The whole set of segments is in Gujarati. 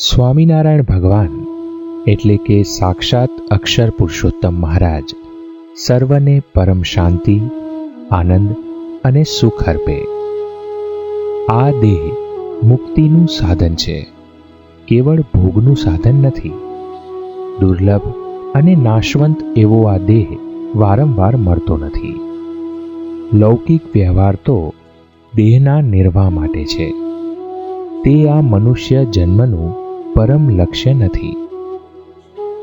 સ્વામિનારાયણ ભગવાન એટલે કે સાક્ષાત અક્ષર પુરુષોત્તમ મહારાજ સર્વને પરમ શાંતિ, આનંદ અને સુખ અર્પે. આ દેહ મુક્તિનું સાધન છે, કેવળ ભોગનું સાધન નથી. દુર્લભ અને નાશવંત એવો આ દેહ વારંવાર મળતો નથી. લૌકિક વ્યવહાર તો દેહના નિર્વાહ માટે છે. તે આ મનુષ્ય જન્મનું પરમ લક્ષ્ય નથી.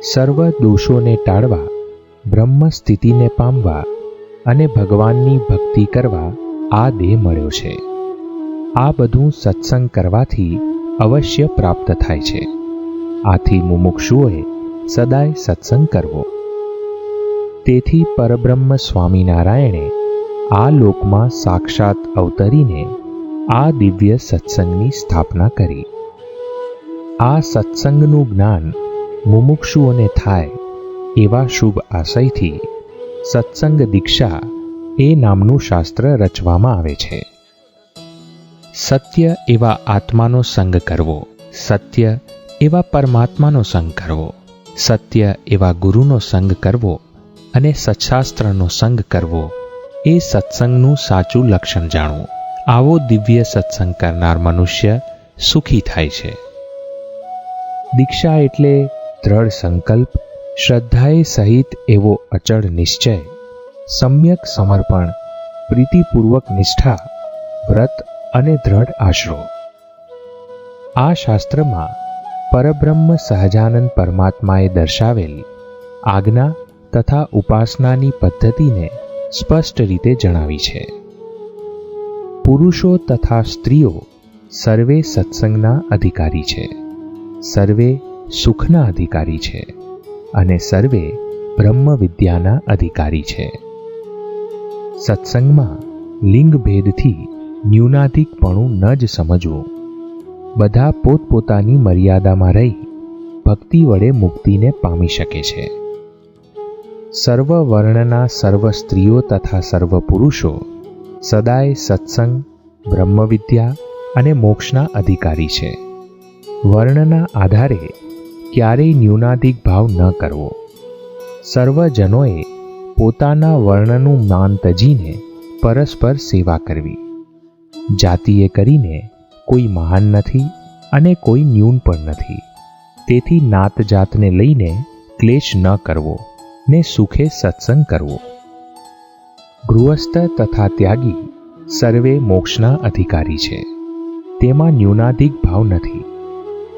સર્વ દોષોને ટાળવા, બ્રહ્મ સ્થિતિને પામવા અને ભગવાનની ભક્તિ કરવા આ દેહ મળ્યો છે. આ બધું સત્સંગ કરવાથી અવશ્ય પ્રાપ્ત થાય છે. આથી મુમુક્ષુઓએ સદાય સત્સંગ કરવો. તેથી પરબ્રહ્મ સ્વામિનારાયણે આ લોકમાં સાક્ષાત અવતરીને આ દિવ્ય સત્સંગની સ્થાપના કરી. આ સત્સંગનું જ્ઞાન મુમુક્ષુઓને થાય એવા શુભ આશયથી સત્સંગ દીક્ષા એ નામનું શાસ્ત્ર રચવામાં આવે છે. સત્ય એવા આત્માનો સંગ કરવો, સત્ય એવા પરમાત્માનો સંગ કરવો, સત્ય એવા ગુરુનો સંગ કરવો અને સત્શાસ્ત્રનો સંગ કરવો એ સત્સંગનું સાચું લક્ષણ જાણવું. આવો દિવ્ય સત્સંગ કરનાર મનુષ્ય સુખી થાય છે. દીક્ષા એટલે દ્રઢ સંકલ્પ, શ્રદ્ધાએ સહિત એવો અચળ નિશ્ચય, સમ્યક સમર્પણ, પ્રીતિપૂર્વક નિષ્ઠા, વ્રત અને દ્રઢ આશરો. આ શાસ્ત્રમાં પરબ્રહ્મ સહજાનંદ પરમાત્માએ દર્શાવેલ આજ્ઞા તથા ઉપાસનાની પદ્ધતિને સ્પષ્ટ રીતે જણાવી છે. પુરુષો તથા સ્ત્રીઓ સર્વે સત્સંગના અધિકારી છે, સર્વે સુખના અધિકારી છે અને સર્વે બ્રહ્મ વિદ્યાના અધિકારી છે. સત્સંગમાં લિંગ ભેદથી ન્યૂનાધિકપણું ન જ સમજવું. બધા પોતપોતાની મર્યાદામાં રહી ભક્તિ વડે મુક્તિને પામી શકે છે. સર્વ વર્ણના સર્વ સ્ત્રીઓ તથા સર્વ પુરુષો સદાય સત્સંગ, બ્રહ્મવિદ્યા અને મોક્ષના અધિકારી છે. વર્ણના આધારે ક્યારેય ન્યૂનાધિક ભાવ ન કરવો. સર્વજનોએ પોતાના વર્ણનું માન તજીને પરસ્પર સેવા કરવી. જાતિએ કરીને કોઈ મહાન નથી અને કોઈ ન્યૂન પણ નથી. તેથી નાત જાતને લઈને ક્લેશ ન કરવો ને સુખે સત્સંગ કરવો. ગૃહસ્થ તથા ત્યાગી સર્વે મોક્ષના અધિકારી છે. તેમાં ન્યૂનાધિક ભાવ નથી,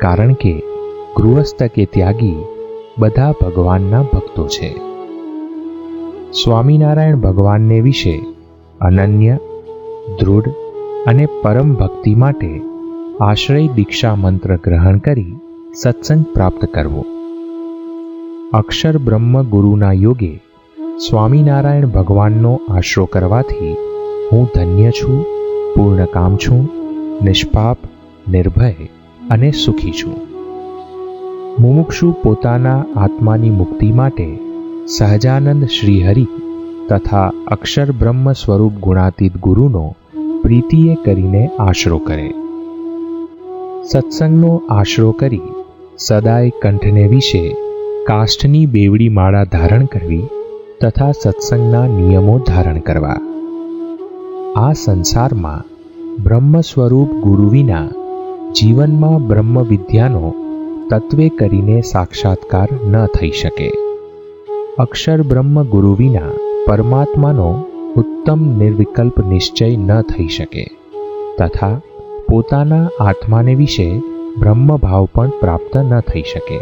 કારણ કે ગૃહસ્થ કે ત્યાગી બધા ભગવાનના ભક્તો છે. સ્વામિનારાયણ ભગવાનને વિશે અનન્ય, દૃઢ અને પરમ ભક્તિ માટે આશ્રય દીક્ષા મંત્ર ગ્રહણ કરી સત્સંગ પ્રાપ્ત કરવો. અક્ષર બ્રહ્મ ગુરુના યોગે સ્વામિનારાયણ ભગવાનનો આશરો કરવાથી હું ધન્ય છું, પૂર્ણકામ છું, નિષ્પાપ, નિર્ભય અને સુખી છું. મુમુક્ષુ પોતાના આત્માની મુક્તિ માટે સહજાનંદ શ્રીહરિ તથા અક્ષર બ્રહ્મ સ્વરૂપ ગુણાતીત ગુરુનો પ્રીતિએ કરીને આશરો કરે. સત્સંગનો આશરો કરી સદાય કંઠને વિશે કાષ્ઠની બેવડી માળા ધારણ કરવી તથા સત્સંગના નિયમો ધારણ કરવા. આ સંસારમાં બ્રહ્મ સ્વરૂપ ગુરુ વિના જીવનમાં બ્રહ્મ વિદ્યાનો તત્વે કરીને સાક્ષાત્કાર ન થઈ શકે. અક્ષર બ્રહ્મ ગુરુ વિના પરમાત્માનો ઉત્તમ નિર્વિકલ્પ નિશ્ચય ન થઈ શકે તથા પોતાના આત્માને વિશે બ્રહ્મભાવ પણ પ્રાપ્ત ન થઈ શકે.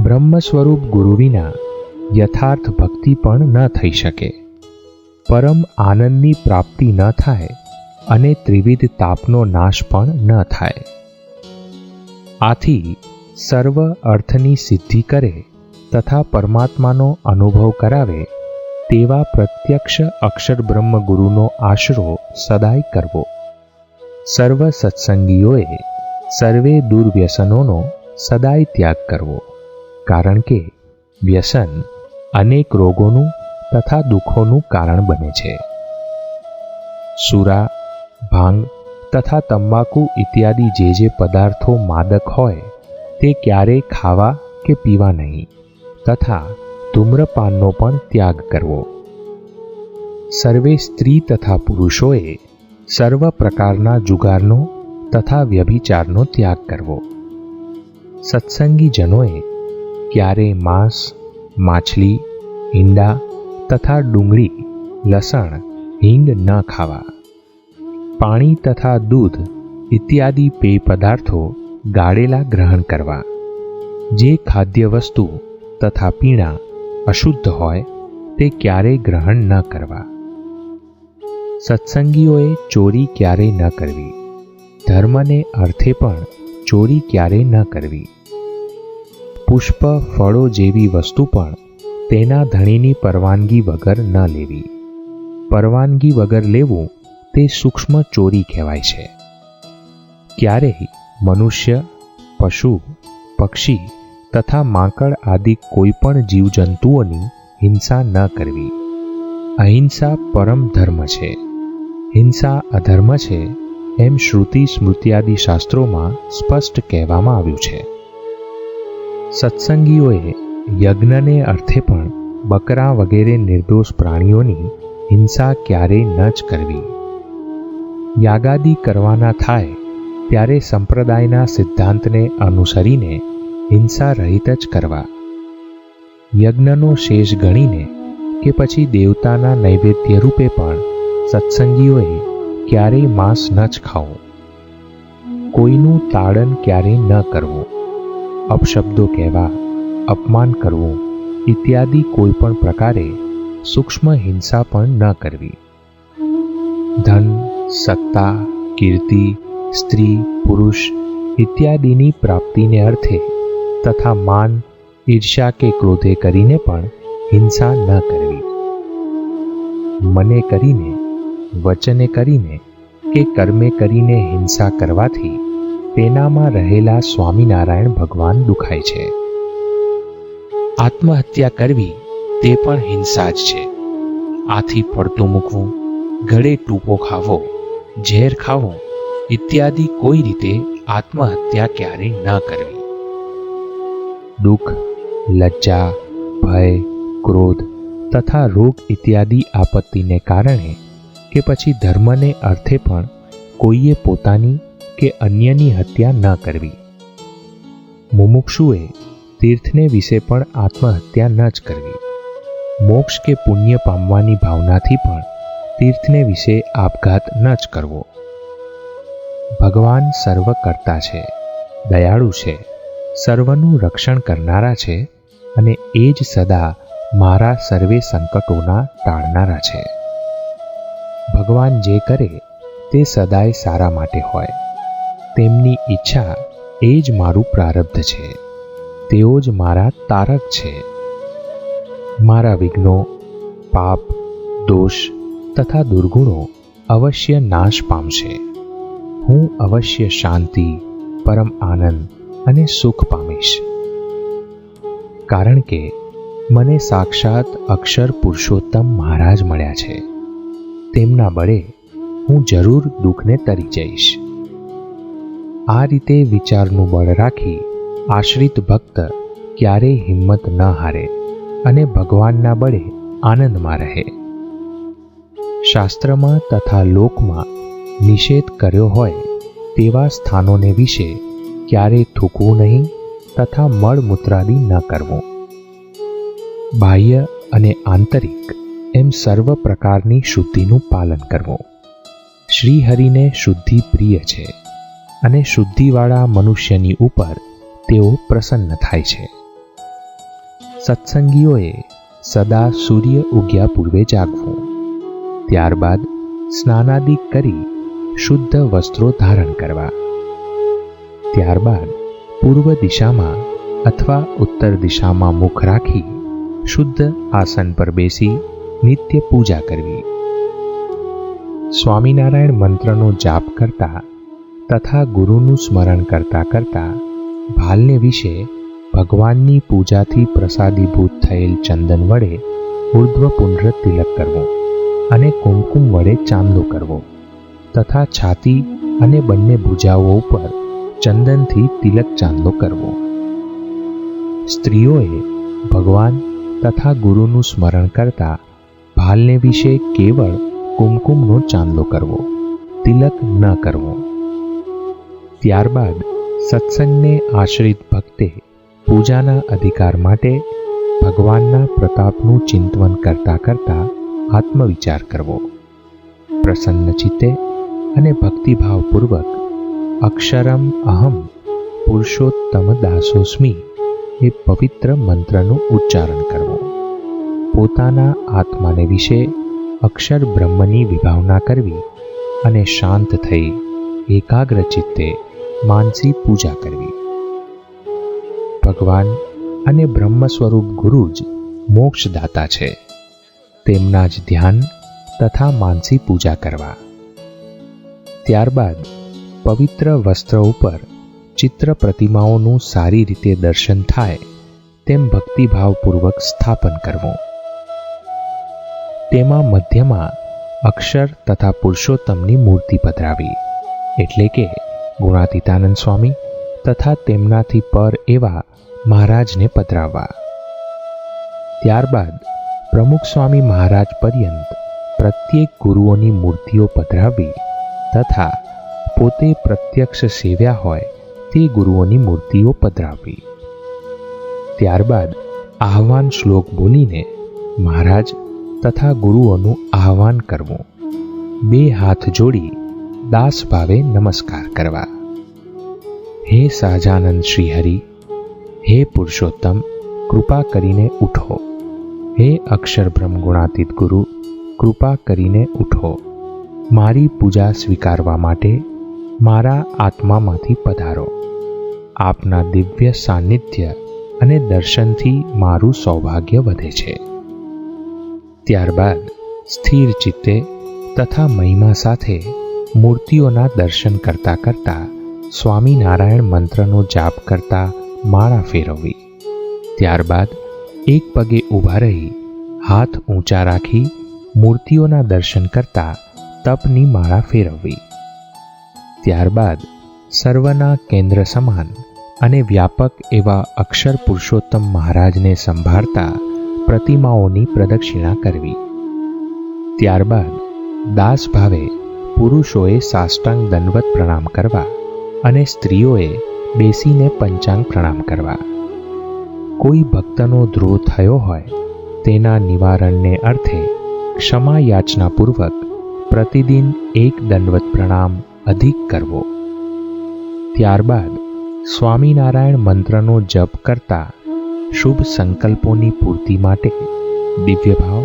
બ્રહ્મ સ્વરૂપ ગુરુ વિના યથાર્થ ભક્તિ પણ ન થઈ શકે. પરમ આનંદની પ્રાપ્તિ ન થાય અને ત્રિવિધ તાપનો નાશ પણ ન થાય. આથી સર્વ અર્થની સિદ્ધિ કરે તથા પરમાત્માનો અનુભવ કરાવે તેવા પ્રત્યક્ષ અક્ષર બ્રહ્મ ગુરુનો આશરો સદાય કરવો. સર્વ સત્સંગીઓએ સર્વે દુર્વ્યસનોનો સદાય ત્યાગ કરવો, કારણ કે વ્યસન અનેક રોગોનું તથા દુઃખોનું કારણ બને છે. સુરા, ભાંગ તથા તંબાકુ ઇત્યાદિ જે પદાર્થો માદક હોય તે ક્યારેય ખાવા કે પીવા નહીં, તથા ધૂમ્રપાનનો પણ ત્યાગ કરવો. સર્વે સ્ત્રી તથા પુરુષોએ સર્વ પ્રકારના જુગારનો તથા વ્યભિચારનો ત્યાગ કરવો. સત્સંગી જનોએ ક્યારેય માંસ, માછલી, ઈંડા તથા ડુંગળી, લસણ, હિંગ ન ખાવા. પાણી તથા દૂધ ઇત્યાદિ પેય પદાર્થો ગાળેલા ગ્રહણ કરવા. જે ખાદ્ય વસ્તુ તથા પીણા અશુદ્ધ હોય તે ક્યારેય ગ્રહણ ન કરવા. સત્સંગીઓએ ચોરી ક્યારેય ન કરવી. ધર્મને અર્થે પણ ચોરી ક્યારેય ન કરવી. પુષ્પ, ફળો જેવી વસ્તુ પણ તેના ધણીની પરવાનગી વગર ન લેવી. પરવાનગી વગર લેવું તે સૂક્ષ્મ ચોરી કહેવાય છે. ક્યારેય મનુષ્ય, પશુ, પક્ષી તથા માંકડ આદિ કોઈ પણ જીવજંતુઓની હિંસા ન કરવી. અહિંસા પરમ ધર્મ છે. હિંસા અધર્મ છે એમ શ્રુતિ સ્મૃત્યાદિ શાસ્ત્રોમાં સ્પષ્ટ કહેવામાં આવ્યું છે. સત્સંગીઓએ યજ્ઞને અર્થે પણ બકરા વગેરે નિર્દોષ પ્રાણીઓની હિંસા ક્યારેય ન જ કરવી. યાગાદિ કરવાના થાય ત્યારે સંપ્રદાયના સિદ્ધાંતને અનુસરીને હિંસા રહિત જ કરવા. યજ્ઞનો શેષ ગણીને કે પછી દેવતાના નૈવેદ્ય રૂપે પણ સત્સંગીઓએ ક્યારેય માંસ ન જ ખાવું. કોઈનું તાડન ક્યારેય ન કરવું. અપશબ્દો કહેવા, અપમાન કરવું ઇત્યાદિ કોઈ પણ પ્રકારે સૂક્ષ્મ હિંસા પણ ન કરવી. ધન, સત્તા, કીર્તિ, સ્ત્રી, પુરુષ ઇત્યાદિની પ્રાપ્તિને અર્થે તથા માન, ઈર્ષ્યા કે ક્રોધે કરીને પણ હિંસા ન કરવી. મને કરીને, વચને કરીને કે કર્મે કરીને હિંસા કરવાથી તેનામાં રહેલા સ્વામિનારાયણ ભગવાન દુખાય છે. આત્મહત્યા કરવી તે પણ હિંસા જ છે. આથી પડતું મૂકવું, ગળે ટૂંપો ખાવો, ઝેર ખાવું ઇત્યાદિ કોઈ રીતે આત્મહત્યા ક્યારેય ન કરવી. દુઃખ, લજ્જા, ભય, ક્રોધ તથા રોગ ઇત્યાદિ આપત્તિને કારણે કે પછી ધર્મને અર્થે પણ કોઈએ પોતાની કે અન્યની હત્યા ન કરવી. મુમુક્ષુએ તીર્થને વિશે પણ આત્મહત્યા ન જ કરવી. મોક્ષ કે પુણ્ય પામવાની ભાવનાથી પણ તીર્થને વિશે આપઘાત ન જ કરવો. ભગવાન સર્વકર્તા છે, દયાળુ છે, સર્વનું રક્ષણ કરનારા છે અને એ જ સદા મારા સર્વે સંકટોના ટાળનારા છે. ભગવાન જે કરે તે સદાય સારા માટે હોય. તેમની ઈચ્છા એ જ મારું પ્રારબ્ધ છે. તેઓ જ મારા તારક છે. મારા વિઘ્નો, પાપ, દોષ તથા દુર્ગુણો અવશ્ય નાશ પામશે. હું અવશ્ય શાંતિ, પરમ આનંદ અને સુખ પામીશ. કારણ કે મને સાક્ષાત અક્ષર પુરુષોત્તમ મહારાજ મળ્યા છે. તેમના બળે હું જરૂર દુઃખને તરી જઈશ. આ રીતે વિચારનું બળ રાખી આશ્રિત ભક્ત ક્યારેય હિંમત ન હારે અને ભગવાનના બળે આનંદમાં રહે. શાસ્ત્રમાં તથા લોકમાં નિષેધ કર્યો હોય તેવા સ્થાનોને વિશે ક્યારેય થૂકવું નહીં તથા મળમૂત્રાદિ ન કરવું. બાહ્ય અને આંતરિક એમ સર્વ પ્રકારની શુદ્ધિનું પાલન કરવું. શ્રીહરિને શુદ્ધિ પ્રિય છે અને શુદ્ધિવાળા મનુષ્યની ઉપર તેઓ પ્રસન્ન થાય છે. સત્સંગીઓએ સદા સૂર્ય ઉગ્યા પૂર્વે જાગવું. ત્યારબાદ સ્નાનાદિક કરી શુદ્ધ વસ્ત્રો ધારણ કરવા. ત્યારબાદ પૂર્વ દિશામાં અથવા ઉત્તર દિશામાં મુખ રાખી શુદ્ધ આસન પર બેસી નિત્ય પૂજા કરવી. સ્વામિનારાયણ મંત્રનો જાપ કરતા તથા ગુરુનું સ્મરણ કરતા કરતા ભાલને વિશે ભગવાનની પૂજાથી પ્રસાદીભૂત થયેલ ચંદન વડે ઉર્ધ્વપુંડ્ર તિલક કરવો અને કુમકુમ વડે ચાંદલો કરવો તથા છાતી અને બંને ભુજાઓ ઉપર ચંદનથી તિલક ચાંદલો કરવો. સ્ત્રીઓએ ભગવાન તથા ગુરુનું સ્મરણ કરતા ભાલને વિશે કેવળ કુમકુમનો ચાંદલો કરવો, તિલક ન કરવો. ત્યારબાદ સત્સંગને આશ્રિત ભક્તે પૂજાના અધિકાર માટે ભગવાનના પ્રતાપનું ચિંતન કરતા કરતા આત્મવિચાર કરવો. પ્રસન્ન ચિત્તે અને ભક્તિભાવપૂર્વક અક્ષરમ અહમ પુરુષોત્તમ દાસોસ્મી એ પવિત્ર મંત્રનું ઉચ્ચારણ કરવું. પોતાના આત્માને વિશે અક્ષર બ્રહ્મની વિભાવના કરવી અને શાંત થઈ એકાગ્ર ચિત્તે માનસી પૂજા કરવી. ભગવાન અને બ્રહ્મ સ્વરૂપ ગુરુ જ મોક્ષદાતા છે. તેમના જ ધ્યાન તથા માનસી પૂજા કરવા. ત્યારબાદ પવિત્ર વસ્ત્ર ઉપર ચિત્ર પ્રતિમાઓનું સારી રીતે દર્શન થાય તેમ ભક્તિભાવપૂર્વક સ્થાપન કરવું. તેમાં મધ્યમાં અક્ષર તથા પુરુષોત્તમની મૂર્તિ પધરાવી, એટલે કે ગુણાતીતાનંદ સ્વામી તથા તેમનાથી પર એવા મહારાજને પધરાવવા. ત્યારબાદ પ્રમુખ સ્વામી મહારાજ પર્યંત પ્રત્યેક ગુરુઓની મૂર્તિઓ પધરાવી તથા પોતે પ્રત્યક્ષ સેવ્યા હોય તે ગુરુઓની મૂર્તિઓ પધરાવી. ત્યારબાદ આહ્વાન શ્લોક બોલીને મહારાજ તથા ગુરુઓનું આહ્વાન કરવું. બે હાથ જોડી દાસ ભાવે નમસ્કાર કરવા. હે સહજાનંદ શ્રીહરિ, હે પુરુષોત્તમ, કૃપા કરીને ઉઠો. હે અક્ષર બ્રહ્મ ગુણાતીત ગુરુ, કૃપા કરીને ઉઠો. મારી પૂજા સ્વીકારવા માટે મારા આત્મામાંથી પધારો. આપના દિવ્ય સાનિધ્ય અને દર્શનથી મારું સૌભાગ્ય વધે છે. ત્યારબાદ સ્થિર ચિત્તે તથા મહિમા સાથે મૂર્તિઓના દર્શન કરતા કરતા સ્વામિનારાયણ મંત્રનો જાપ કરતા માળા ફેરવવી. ત્યારબાદ એક પગે ઊભા રહી હાથ ઊંચા રાખી મૂર્તિઓના દર્શન કરતા તપની માળા ફેરવવી. ત્યારબાદ સર્વના કેન્દ્ર સમાન અને વ્યાપક એવા અક્ષર પુરુષોત્તમ મહારાજને સંભાળતા પ્રતિમાઓની પ્રદક્ષિણા કરવી. ત્યારબાદ દાસ ભાવે પુરુષોએ સાષ્ટાંગ દંડવત પ્રણામ કરવા અને સ્ત્રીઓએ બેસીને પંચાંગ પ્રણામ કરવા. કોઈ ભક્તનો દ્રોહ થયો હોય તેના નિવારણને અર્થે ક્ષમા યાચનાપૂર્વક પ્રતિદિન એક દંડવત પ્રણામ અધિક કરવો. ત્યારબાદ સ્વામિનારાયણ મંત્રનો જપ કરતા શુભ સંકલ્પોની પૂર્તિ માટે દિવ્યભાવ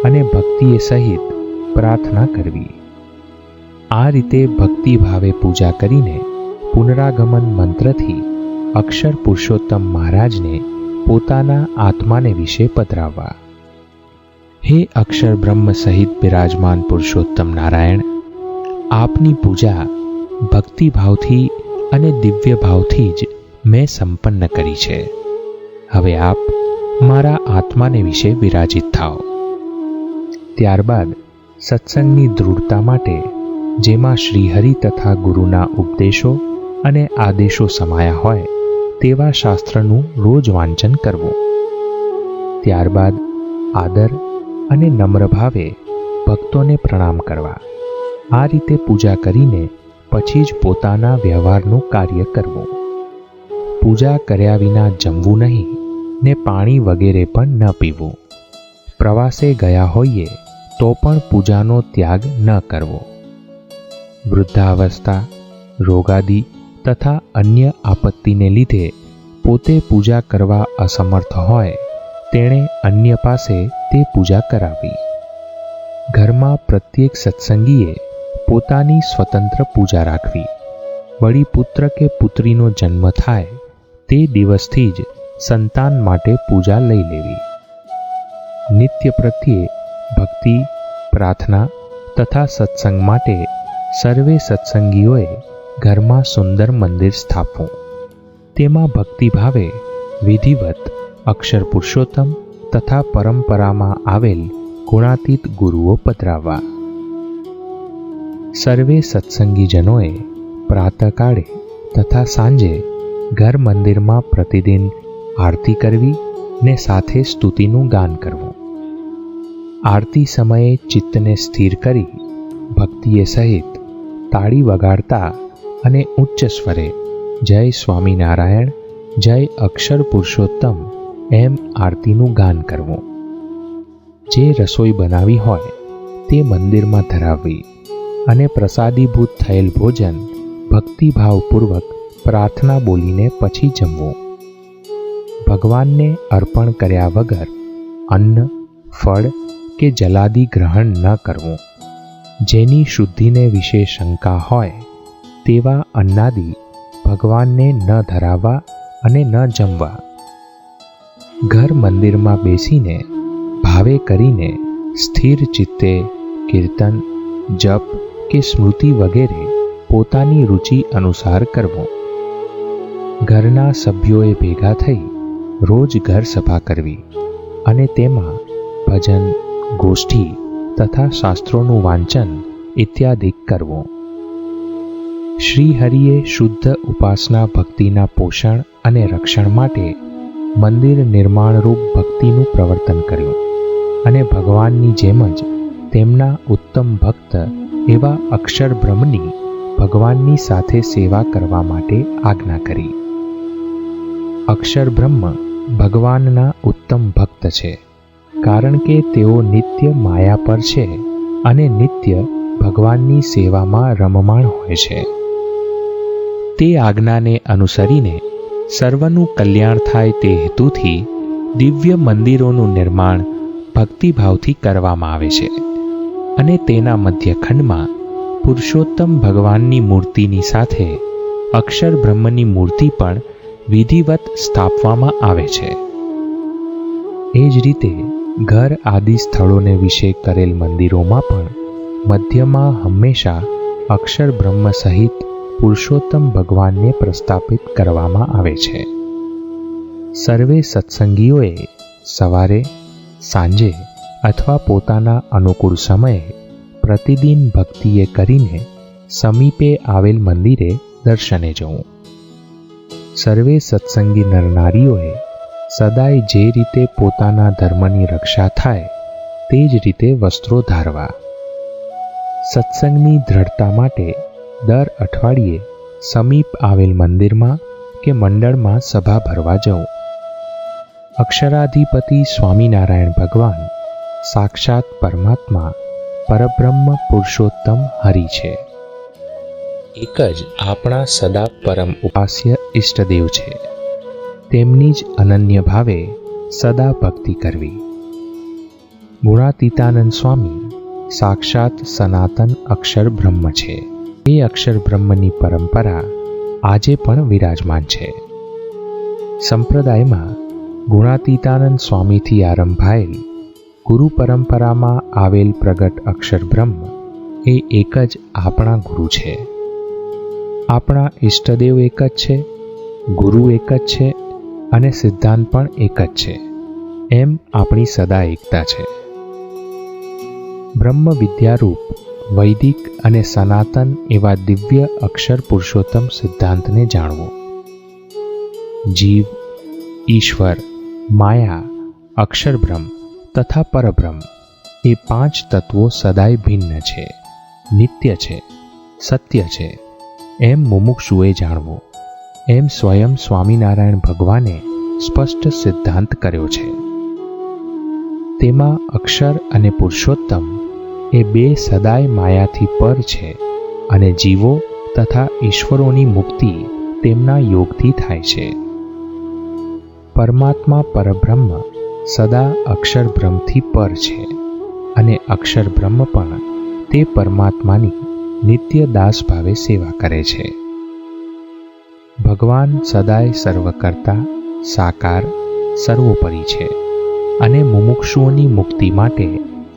અને ભક્તિએ સહિત પ્રાર્થના કરવી. આ રીતે ભક્તિભાવે પૂજા કરીને પુનરાગમન મંત્રથી અક્ષર પુરુષોત્તમ મહારાજને પોતાના આત્માને વિશે પધરાવવા. હે અક્ષર બ્રહ્મ સહિત બિરાજમાન પુરુષોત્તમ નારાયણ, આપની પૂજા ભક્તિભાવથી અને દિવ્ય ભાવથી જ મેં સંપન્ન કરી છે. હવે આપ મારા આત્માને વિશે વિરાજિત થાઓ. ત્યારબાદ સત્સંગની દૃઢતા માટે જેમાં શ્રીહરિ તથા ગુરુના ઉપદેશો અને આદેશો સમાયા હોય તેવા શાસ્ત્રનું રોજ વાંચન કરવું. ત્યારબાદ આદર અને નમ્ર ભાવે ભક્તોને પ્રણામ કરવા. આ રીતે પૂજા કરીને પછી જ પોતાના વ્યવહારનું કાર્ય કરવું. પૂજા કર્યા વિના જમવું નહીં ને પાણી વગેરે પણ ન પીવું. પ્રવાસે ગયા હોઈએ તો પણ પૂજાનો ત્યાગ ન કરવો. વૃદ્ધાવસ્થા, રોગાદિ તથા અન્ય આપત્તિને લીધે પોતે પૂજા કરવા અસમર્થ હોય તેણે અન્ય પાસે તે પૂજા કરાવી. ઘરમાં પ્રત્યેક સત્સંગીએ પોતાની સ્વતંત્ર પૂજા રાખવી. વળી પુત્ર કે પુત્રીનો જન્મ થાય તે દિવસથી જ સંતાન માટે પૂજા લઈ લેવી. નિત્ય પ્રત્યે ભક્તિ, પ્રાર્થના તથા સત્સંગ માટે સર્વે સત્સંગીઓએ ઘરમાં સુંદર મંદિર સ્થાપવું. તેમાં ભક્તિભાવે વિધિવત અક્ષર પુરુષોત્તમ તથા પરંપરામાં આવેલ ગુણાતીત ગુરુઓ પધરાવવા. સર્વે સત્સંગીજનોએ પ્રાતઃકાળે તથા સાંજે ઘર મંદિરમાં પ્રતિદિન આરતી કરવી ને સાથે સ્તુતિનું ગાન કરવું. આરતી સમયે ચિત્તને સ્થિર કરી ભક્તિએ સહિત તાળી વગાડતા અને ઉચ્ચ સ્વરે જય સ્વામિનારાયણ, જય અક્ષર પુરુષોત્તમ એમ આરતીનું ગાન કરવું. જે રસોઈ બનાવી હોય તે મંદિરમાં ધરાવવી અને પ્રસાદીભૂત થયેલ ભોજન ભક્તિભાવપૂર્વક પ્રાર્થના બોલીને પછી જમવું. ભગવાનને અર્પણ કર્યા વગર અન્ન, ફળ કે જલાદિ ગ્રહણ ન કરવું. જેની શુદ્ધિને વિશે શંકા હોય તેવા અન્નાદિ ભગવાનને ન ધરાવવા અને ન જમવા. ઘર મંદિરમાં બેસીને ભાવે કરીને સ્થિર ચિત્તે કીર્તન, જપ કે સ્મૃતિ વગેરે પોતાની રુચિ અનુસાર કરવું. ઘરના સભ્યોએ ભેગા થઈ રોજ ઘર સભા કરવી અને તેમાં ભજન, ગોષ્ઠી તથા શાસ્ત્રોનું વાંચન ઇત્યાદિ કરવું. શ્રી હરિએ શુદ્ધ ઉપાસના ભક્તિના પોષણ અને રક્ષણ માટે મંદિર નિર્માણરૂપ ભક્તિનું પ્રવર્તન કર્યું અને ભગવાનની જેમ જ તેમના ઉત્તમ ભક્ત એવા અક્ષર બ્રહ્મની ભગવાનની સાથે સેવા કરવા માટે આજ્ઞા કરી. અક્ષર બ્રહ્મ ભગવાનના ઉત્તમ ભક્ત છે, કારણ કે તેઓ નિત્ય માયા પર છે અને નિત્ય ભગવાનની સેવામાં રમમાણ હોય છે. તે આજ્ઞાને અનુસરીને સર્વનું કલ્યાણ થાય તે હેતુથી દિવ્ય મંદિરોનું નિર્માણ ભક્તિભાવથી કરવામાં આવે છે અને તેના મધ્યખંડમાં પુરુષોત્તમ ભગવાનની મૂર્તિની સાથે અક્ષર બ્રહ્મની મૂર્તિ પણ વિધિવત સ્થાપવામાં આવે છે. એ જ રીતે ઘર આદિ સ્થળોને વિશે કરેલ મંદિરોમાં પણ મધ્યમાં હંમેશા અક્ષર બ્રહ્મ સહિત પુરુષોત્તમ ભગવાનને પ્રસ્થાપિત કરવામાં આવે છે. સર્વે સત્સંગીઓએ સવારે, સાંજે અથવા પોતાના અનુકૂળ સમયે પ્રતિદિન ભક્તિએ કરીને સમીપે આવેલ મંદિરે દર્શને જવું. સર્વે સત્સંગી નરનારીઓએ સદાય જે રીતે પોતાના ધર્મની રક્ષા થાય તે જ રીતે વસ્ત્રો ધારવા. સત્સંગની દ્રઢતા માટે દર અઠવાડિયે સમીપ આવેલ મંદિરમાં કે મંડળમાં સભા ભરવા જવું. અક્ષરાધિપતિ સ્વામિનારાયણ ભગવાન સાક્ષાત પરમાત્મા પરબ્રહ્મ પુરુષોત્તમ હરિ છે. એક જ આપણા સદા પરમ ઉપાસ્ય ઇષ્ટદેવ છે. તેમની જ અનન્ય ભાવે સદા ભક્તિ કરવી. ગુણાતીતાનંદ સ્વામી સાક્ષાત સનાતન અક્ષર બ્રહ્મ છે. એ અક્ષર બ્રહ્મની પરંપરા આજે પણ વિરાજમાન છે. સંપ્રદાયમાં ગુણાતીતાનંદ સ્વામીથી આરંભાયેલ ગુરુ પરંપરામાં આવેલ પ્રગટ અક્ષર બ્રહ્મ એ એક જ આપણા ગુરુ છે. આપણા ઇષ્ટદેવ એક જ છે, ગુરુ એક જ છે અને સિદ્ધાંત પણ એક જ છે. એમ આપણી સદા એકતા છે. બ્રહ્મ વિદ્યારૂપ વૈદિક અને સનાતન એવા દિવ્ય અક્ષર પુરુષોત્તમ સિદ્ધાંતને જાણવો. જીવ, ઈશ્વર, માયા, અક્ષર બ્રહ્મ તથા પરબ્રહ્મ એ પાંચ તત્વો સદાય ભિન્ન છે, નિત્ય છે, સત્ય છે એમ મુમુક્ષુએ જાણવું. એમ સ્વયં સ્વામિનારાયણ ભગવાને સ્પષ્ટ સિદ્ધાંત કર્યો છે. તેમાં અક્ષર અને પુરુષોત્તમ એ બે સદાય માયાથી પર છે અને જીવો તથા ઈશ્વરોની મુક્તિ તેમના યોગથી થાય છે. પરમાત્મા પરબ્રહ્મ સદા અક્ષર બ્રહ્મથી પર છે અને અક્ષર બ્રહ્મ પણ તે પરમાત્માની નિત્ય દાસ ભાવે સેવા કરે છે. ભગવાન સદાય સર્વકર્તા, સાકાર, સર્વોપરી છે અને મુમુક્ષુઓની મુક્તિ માટે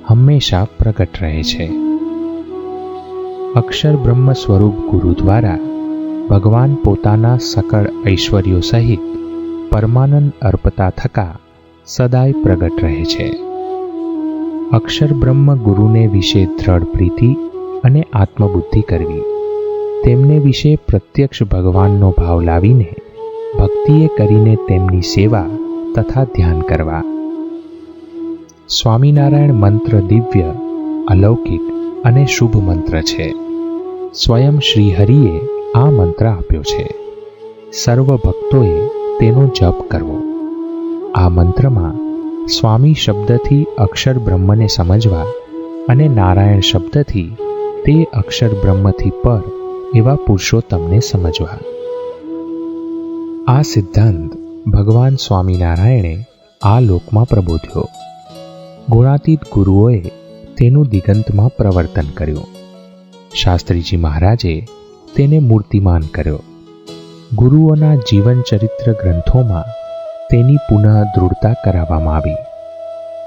હંમેશા પ્રગટ રહે છે. અક્ષર બ્રહ્મ સ્વરૂપ ગુરુ દ્વારા ભગવાન પોતાના સકળ ઐશ્વર્યો સહિત પરમાનંદ અર્પતા થકા સદાય પ્રગટ રહે છે. અક્ષર બ્રહ્મ ગુરુને વિશે દ્રઢ પ્રીતિ અને આત્મબુદ્ધિ કરવી તેમને વિશે પ્રત્યક્ષ ભગવાનનો ભાવ લાવીને ભક્તિએ કરીને તેમની સેવા તથા ધ્યાન કરવા. સ્વામિનારાયણ મંત્ર દિવ્ય, અલૌકિક અને શુભ મંત્ર છે. સ્વયં શ્રીહરિએ આ મંત્ર આપ્યો છે. સર્વ ભક્તોએ તેનો જપ કરવો. આ મંત્રમાં સ્વામી શબ્દથી અક્ષર બ્રહ્મને સમજવા અને નારાયણ શબ્દથી તે અક્ષર બ્રહ્મથી પર એવા પુરુષોત્તમને સમજવા. આ સિદ્ધાંત ભગવાન સ્વામિનારાયણે આ લોકમાં પ્રબોધ્યો. ગુણાતીત ગુરુઓએ તેનું દિગંતમાં પ્રવર્તન કર્યું. શાસ્ત્રીજી મહારાજે તેને મૂર્તિમાન કર્યો. ગુરુઓના જીવન ચરિત્ર ગ્રંથોમાં તેની પુનઃ દૃઢતા કરાવવામાં આવી.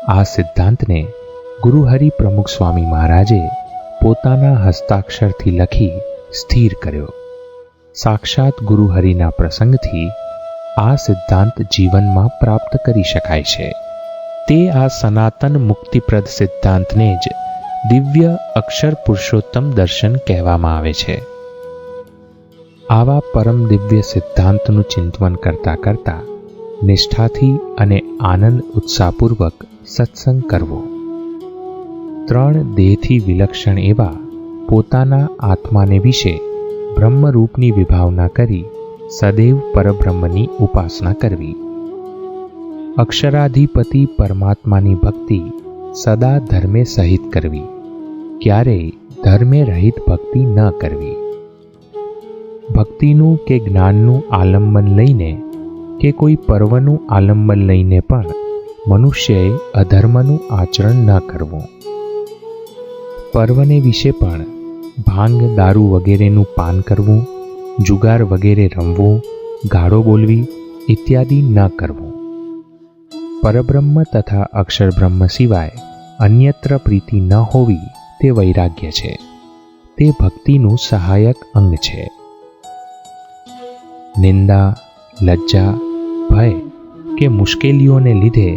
આ સિદ્ધાંતને ગુરુહરિ પ્રમુખ સ્વામી મહારાજે પોતાના હસ્તાક્ષરથી લખી સ્થિર કર્યો. સાક્ષાત ગુરુહરિના પ્રસંગથી આ સિદ્ધાંત જીવનમાં પ્રાપ્ત કરી શકાય છે. તે આ સનાતન મુક્તિપ્રદ સિદ્ધાંતને જ દિવ્ય અક્ષર પુરુષોત્તમ દર્શન કહેવામાં આવે છે. આવા પરમ દિવ્ય સિદ્ધાંતનું ચિંતન કરતા કરતા નિષ્ઠાથી અને આનંદ ઉત્સાહપૂર્વક સત્સંગ કરવો. ત્રણ દેહથી વિલક્ષણ એવા પોતાના આત્માને વિશે બ્રહ્મરૂપની વિભાવના કરી સદૈવ પરબ્રહ્મની ઉપાસના કરવી. અક્ષરાધિપતિ પરમાત્માની ભક્તિ સદા ધર્મે સહિત કરવી. ક્યારેય ધર્મે રહિત ભક્તિ ન કરવી. ભક્તિનું કે જ્ઞાનનું આલંબન લઈને કે કોઈ પર્વનું આલંબન લઈને પણ મનુષ્યએ અધર્મનું આચરણ ન કરવું. પર્વને વિશે પણ ભાંગ, દારૂ વગેરેનું પાન કરવું, જુગાર વગેરે રમવું, ગાળો બોલવી ઇત્યાદિ ન કરવું. પરબ્રહ્મ તથા અક્ષરબ્રહ્મ સિવાય અન્યત્ર પ્રીતિ ન હોવી તે વૈરાગ્ય છે. તે ભક્તિનું સહાયક અંગ છે. નિંદા, લજ્જા, ભય કે મુશ્કેલીઓને લીધે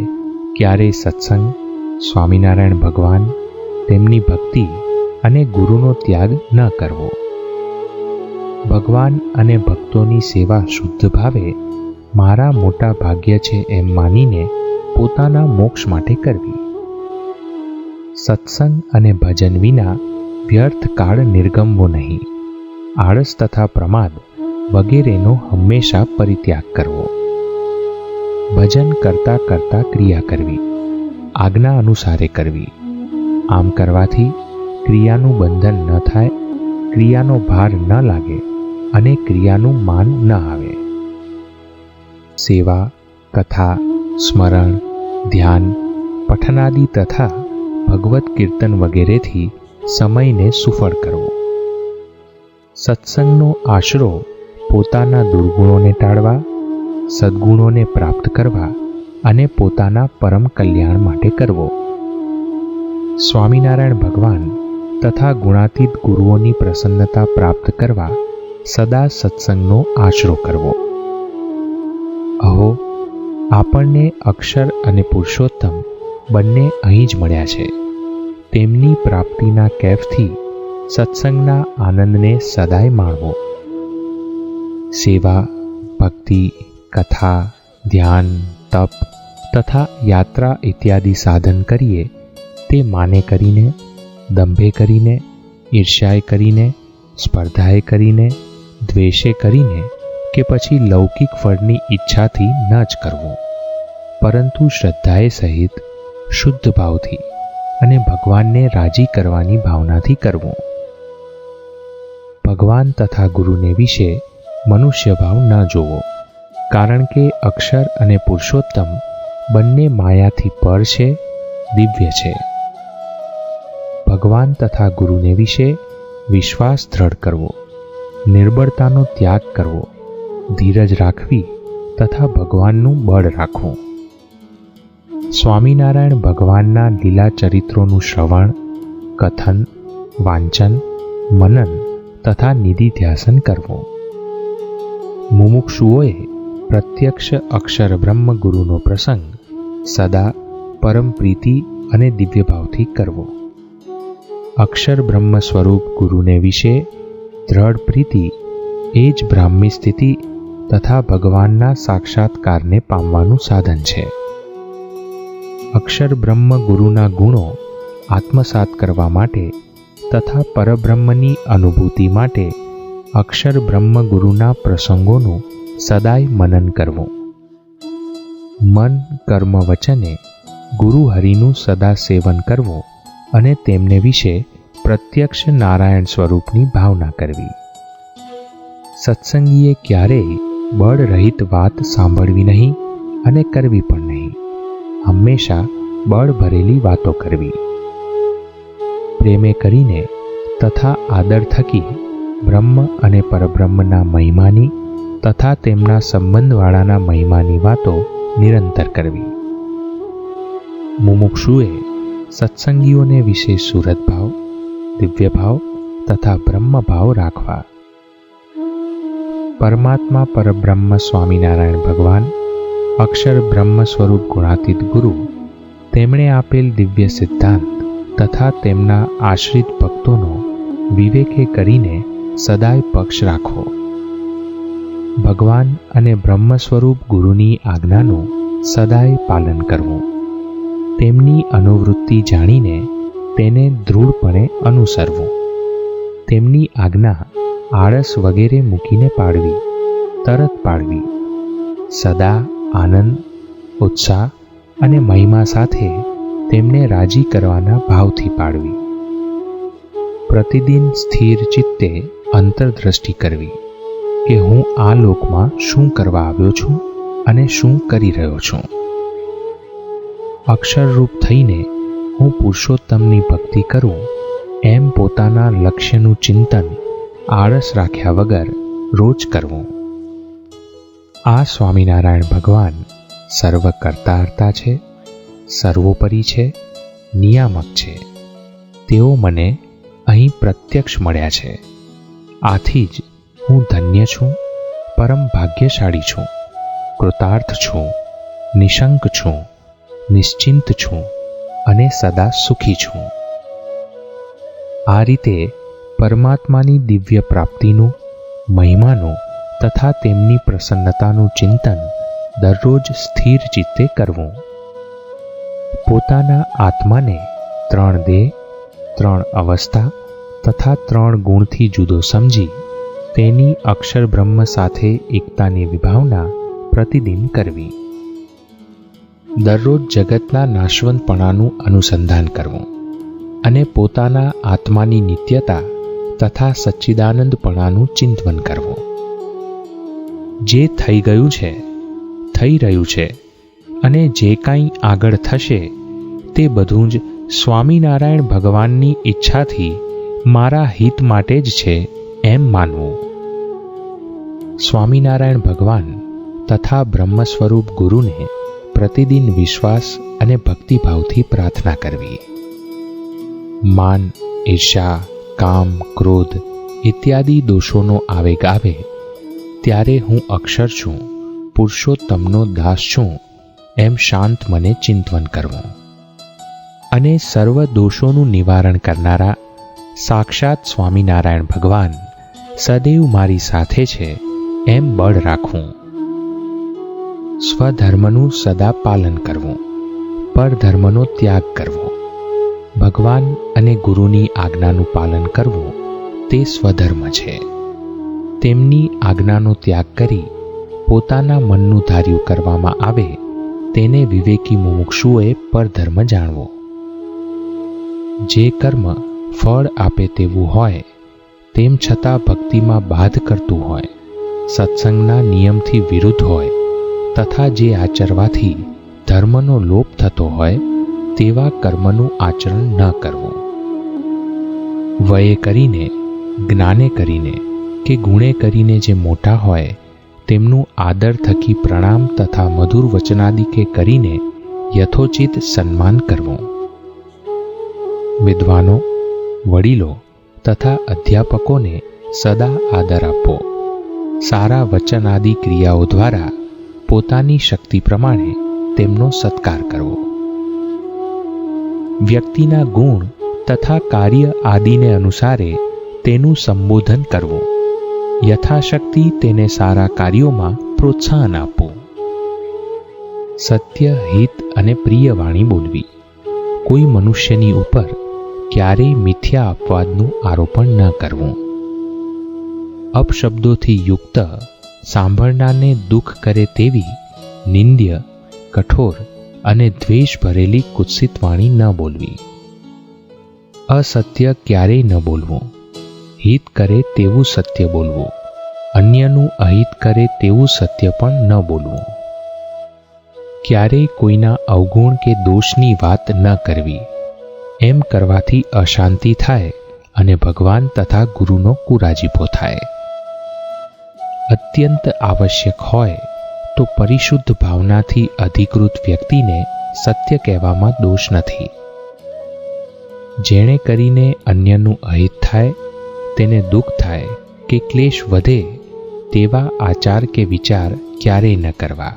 ક્યારેય સત્સંગ, સ્વામિનારાયણ ભગવાન, તેમની ભક્તિ અને ગુરુનો ત્યાગ ન કરવો. ભગવાન અને ભક્તોની સેવા શુદ્ધ ભાવે મારા મોટા ભાગ્ય છે એમ માનીને પોતાના મોક્ષ માટે કરવી. સત્સંગ અને ભજન વિના વ્યર્થ કાળ નિર્ગમવો નહીં. આળસ તથા પ્રમાદ વગેરેનો હંમેશા પરિત્યાગ કરવો. ભજન કરતા કરતા ક્રિયા કરવી, આજ્ઞા અનુસારે કરવી. આમ કરવાથી ક્રિયાનું બંધન ન થાય, ક્રિયાનો ભાર ન લાગે અને ક્રિયાનું માન ન આવે. સેવા, કથા, સ્મરણ, ધ્યાન, પઠનાદિ તથા ભગવત કીર્તન વગેરેથી સમયને સુફળ કરવો. સત્સંગનો આશરો પોતાના દુર્ગુણોને ટાળવા, સદ્ગુણોને પ્રાપ્ત કરવા અને પોતાના પરમ કલ્યાણ માટે કરવો. સ્વામિનારાયણ ભગવાન તથા ગુણાતીત ગુરુઓની પ્રસન્નતા પ્રાપ્ત કરવા સદા સત્સંગનો આશરો કરવો. અહો, આપણને અક્ષર અને પુરુષોત્તમ બંને અહીં જ મળ્યા છે. તેમની પ્રાપ્તિના કેફથી સત્સંગના આનંદને સદાય માણવો. સેવા, ભક્તિ, કથા, ધ્યાન, તપ તથા યાત્રા ઇત્યાદિ સાધન કરીએ તે માને કરીને, દંભે કરીને, ઈર્ષ્યાએ કરીને, સ્પર્ધાએ કરીને, દ્વેષે કરીને કે પછી લૌકિક ફળની ઈચ્છાથી ન જ કરવું, પરંતુ શ્રદ્ધાએ સહિત શુદ્ધ ભાવથી અને ભગવાનને રાજી કરવાની ભાવનાથી કરવું. ભગવાન તથા ગુરુને વિશે મનુષ્ય ભાવ ન જોવો, કારણ કે અક્ષર અને પુરુષોત્તમ બંને માયાથી પર છે, દિવ્ય છે. ભગવાન તથા ગુરુને વિશે વિશ્વાસ દ્રઢ કરવો, નિર્બળતાનો ત્યાગ કરવો, ધીરજ રાખવી તથા ભગવાનનું બળ રાખવું. સ્વામિનારાયણ ભગવાનના લીલા ચરિત્રોનું શ્રવણ, કથન, વાંચન, મનન તથા નિધિધ્યાસન કરવું. મુમુક્ષુઓએ પ્રત્યક્ષ અક્ષર બ્રહ્મ ગુરુનો પ્રસંગ સદા પરમ પ્રીતિ અને દિવ્ય ભાવથી કરવો. અક્ષર બ્રહ્મ સ્વરૂપ ગુરુને વિશે દ્રઢ પ્રીતિ એ જ બ્રાહ્મી સ્થિતિ તથા ભગવાનના સાક્ષાત્કારને પામવાનું સાધન છે. અક્ષર બ્રહ્મ ગુરુના ગુણો આત્મસાત કરવા માટે તથા પરબ્રહ્મની અનુભૂતિ માટે અક્ષર બ્રહ્મ ગુરુના પ્રસંગોનું સદાય મનન કરવું. મન કર્મ વચને ગુરુ હરિનું સદા સેવન કરવું અને તેમને વિશે પ્રત્યક્ષ નારાયણ સ્વરૂપની ભાવના કરવી. સત્સંગીએ ક્યારેય બળ રહિત વાત સાંભળવી નહીં અને કરવી પણ નહીં. હંમેશા બળ ભરેલી વાતો કરવી. પ્રેમે કરીને તથા આદર થકી બ્રહ્મ અને પરબ્રહ્મના મહિમાની તથા તેમના સંબંધવાળાના મહિમાની વાતો નિરંતર કરવી. મુમુક્ષુએ સત્સંગીઓને વિશે સુરત ભાવ, દિવ્ય ભાવ તથા બ્રહ્મ ભાવ રાખવા. પરમાત્મા પરબ્રહ્મ સ્વામિનારાયણ ભગવાન, અક્ષર બ્રહ્મ સ્વરૂપ ગુણાતીત ગુરુ, તેમણે આપેલ દિવ્ય સિદ્ધાંત તથા તેમના આશ્રિત ભક્તોનો વિવેકે કરીને સદાય પક્ષ રાખો. ભગવાન અને બ્રહ્મ સ્વરૂપ ગુરુની આજ્ઞાનું સદાય પાલન કરવું. તેમની અનુવૃત્તિ જાણીને તેને દૃઢપણે અનુસરવું. તેમની આજ્ઞા આળસ વગેરે મૂકીને પાળવી, તરત પાળવી. સદા આનંદ, ઉત્સાહ અને મહિમા સાથે તેમને રાજી કરવાના ભાવથી પાળવી. પ્રતિદિન સ્થિર ચિત્તે અંતરદ્રષ્ટિ કરવી કે હું આ લોકમાં શું કરવા આવ્યો છું અને શું કરી રહ્યો છું. અક્ષરરૂપ થઈને હું પુરુષોત્તમની ભક્તિ કરું એમ પોતાના લક્ષ્યનું ચિંતન આળસ રાખ્યા વગર રોજ કરવું. આ સ્વામિનારાયણ ભગવાન સર્વકર્તાહર્તા છે, સર્વોપરી છે, નિયામક છે. તેઓ મને અહીં પ્રત્યક્ષ મળ્યા છે. આથી જ હું ધન્ય છું, પરમ ભાગ્યશાળી છું, કૃતાર્થ છું, નિશંક છું, નિશ્ચિંત છું અને સદા સુખી છું. આ રીતે પરમાત્માની દિવ્ય પ્રાપ્તિનું, મહિમાનું તથા તેમની પ્રસન્નતાનું ચિંતન દરરોજ સ્થિર ચિત્તે કરવું. પોતાના આત્માને 3 દેહ, 3 અવસ્થા તથા 3 ગુણથી જુદો સમજી તેની અક્ષર બ્રહ્મ સાથે એકતાની વિભાવના પ્રતિદિન કરવી. દરરોજ જગતના નાશવંતપણાનું અનુસંધાન કરવું અને પોતાના આત્માની નિત્યતા તથા સચ્ચિદાનંદપણાનું ચિંતન કરવું. જે થઈ ગયું છે, થઈ રહ્યું છે અને જે કાંઈ આગળ થશે તે બધું જ સ્વામિનારાયણ ભગવાનની ઈચ્છાથી મારા હિત માટે જ છે એમ માનવું. સ્વામિનારાયણ ભગવાન તથા બ્રહ્મ સ્વરૂપ ગુરુને પ્રતિદિન વિશ્વાસ અને ભક્તિભાવથી પ્રાર્થના કરવી. માન, ઈર્ષા, કામ, ક્રોધ ઇત્યાદિ દોષોનો આવેગ આવે ત્યારે હું અક્ષર છું, પુરુષોત્તમનો દાસ છું એમ શાંત મને ચિંતન કરવું. અને સર્વ દોષોનું નિવારણ કરનારા સાક્ષાત સ્વામિનારાયણ ભગવાન સદૈવ મારી સાથે છે એમ બળ રાખવું. સ્વધર્મનું સદા પાલન કરવું, પરધર્મનો ત્યાગ કરવો. ભગવાન અને ગુરુની આજ્ઞાનું પાલન કરવું તે સ્વધર્મ છે. તેમની આજ્ઞાનો ત્યાગ કરી પોતાના મનનું ધાર્યું કરવામાં આવે તેને વિવેકી મુમુક્ષુએ પરધર્મ જાણવો. જે કર્મ ફળ આપે તેવું હોય, તેમ છતાં ભક્તિમાં બાધ કરતું હોય, સત્સંગના નિયમથી વિરુદ્ધ હોય તથા જે આચરવાથી ધર્મનો લોપ થતો હોય તેવા કર્મનું આચરણ ન કરવું. વયે કરીને, જ્ઞાને કરીને કે ગુણે કરીને જે મોટા હોય તેમનું આદર થકી પ્રણામ તથા મધુર વચનાદિકે કરીને યથોચિત સન્માન કરવું. વિદ્વાનો, વડીલો તથા અધ્યાપકોને સદા આદર આપવો. સારા વચનાદિ ક્રિયાઓ દ્વારા પોતાની શક્તિ પ્રમાણે તેમનો સત્કાર કરવો. વ્યક્તિના ગુણ તથા કાર્ય આદિને અનુસારે તેનું સંબોધન કરવું, યથાશક્તિ તેને સારા કાર્યોમાં પ્રોત્સાહન આપવું. સત્ય, હિત અને પ્રિય વાણી બોલવી. કોઈ મનુષ્યની ઉપર ક્યારેય મિથ્યા અપવાદનું આરોપણ ન કરવું. અપશબ્દોથી યુક્ત, સાંભળનારને દુઃખ કરે તેવી નિંદ્ય, કઠોર અને દ્વેષ ભરેલી કુત્સિત વાણી ન બોલવી. અસત્ય ક્યારેય ન બોલવું. હિત કરે તેવું સત્ય બોલવું, અન્યનું અહિત કરે તેવું સત્ય પણ ન બોલવું. ક્યારેય કોઈના અવગુણ કે દોષની વાત ન કરવી. એમ કરવાથી અશાંતિ થાય અને ભગવાન તથા ગુરુનો કુરાજીપો થાય. અત્યંત આવશ્યક હોય તો પરિશુદ્ધ ભાવનાથી અધિકૃત વ્યક્તિને સત્ય કહેવામાં દોષ નથી. જેણે કરીને અન્યનું અહિત થાય, તેને દુઃખ થાય કે ક્લેશ વધે તેવા આચાર કે વિચાર ક્યારેય ન કરવા.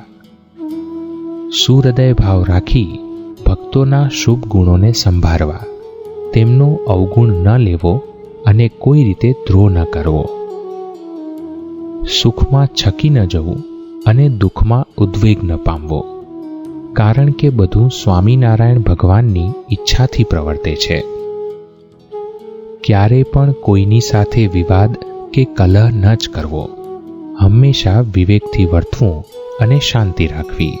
સુહૃદય ભાવ રાખી ભક્તોના શુભ ગુણોને સંભાળવા, તેમનો અવગુણ ન લેવો અને કોઈ રીતે દ્રોહ ન કરવો. સુખમાં છકી ન જવું અને દુઃખમાં ઉદ્વેગ ન પામવો, કારણ કે બધું સ્વામિનારાયણ ભગવાનની ઈચ્છાથી પ્રવર્તે છે. ક્યારે પણ કોઈની સાથે વિવાદ કે કલહ ન જ કરવો. હંમેશા વિવેકથી વર્તવું અને શાંતિ રાખવી.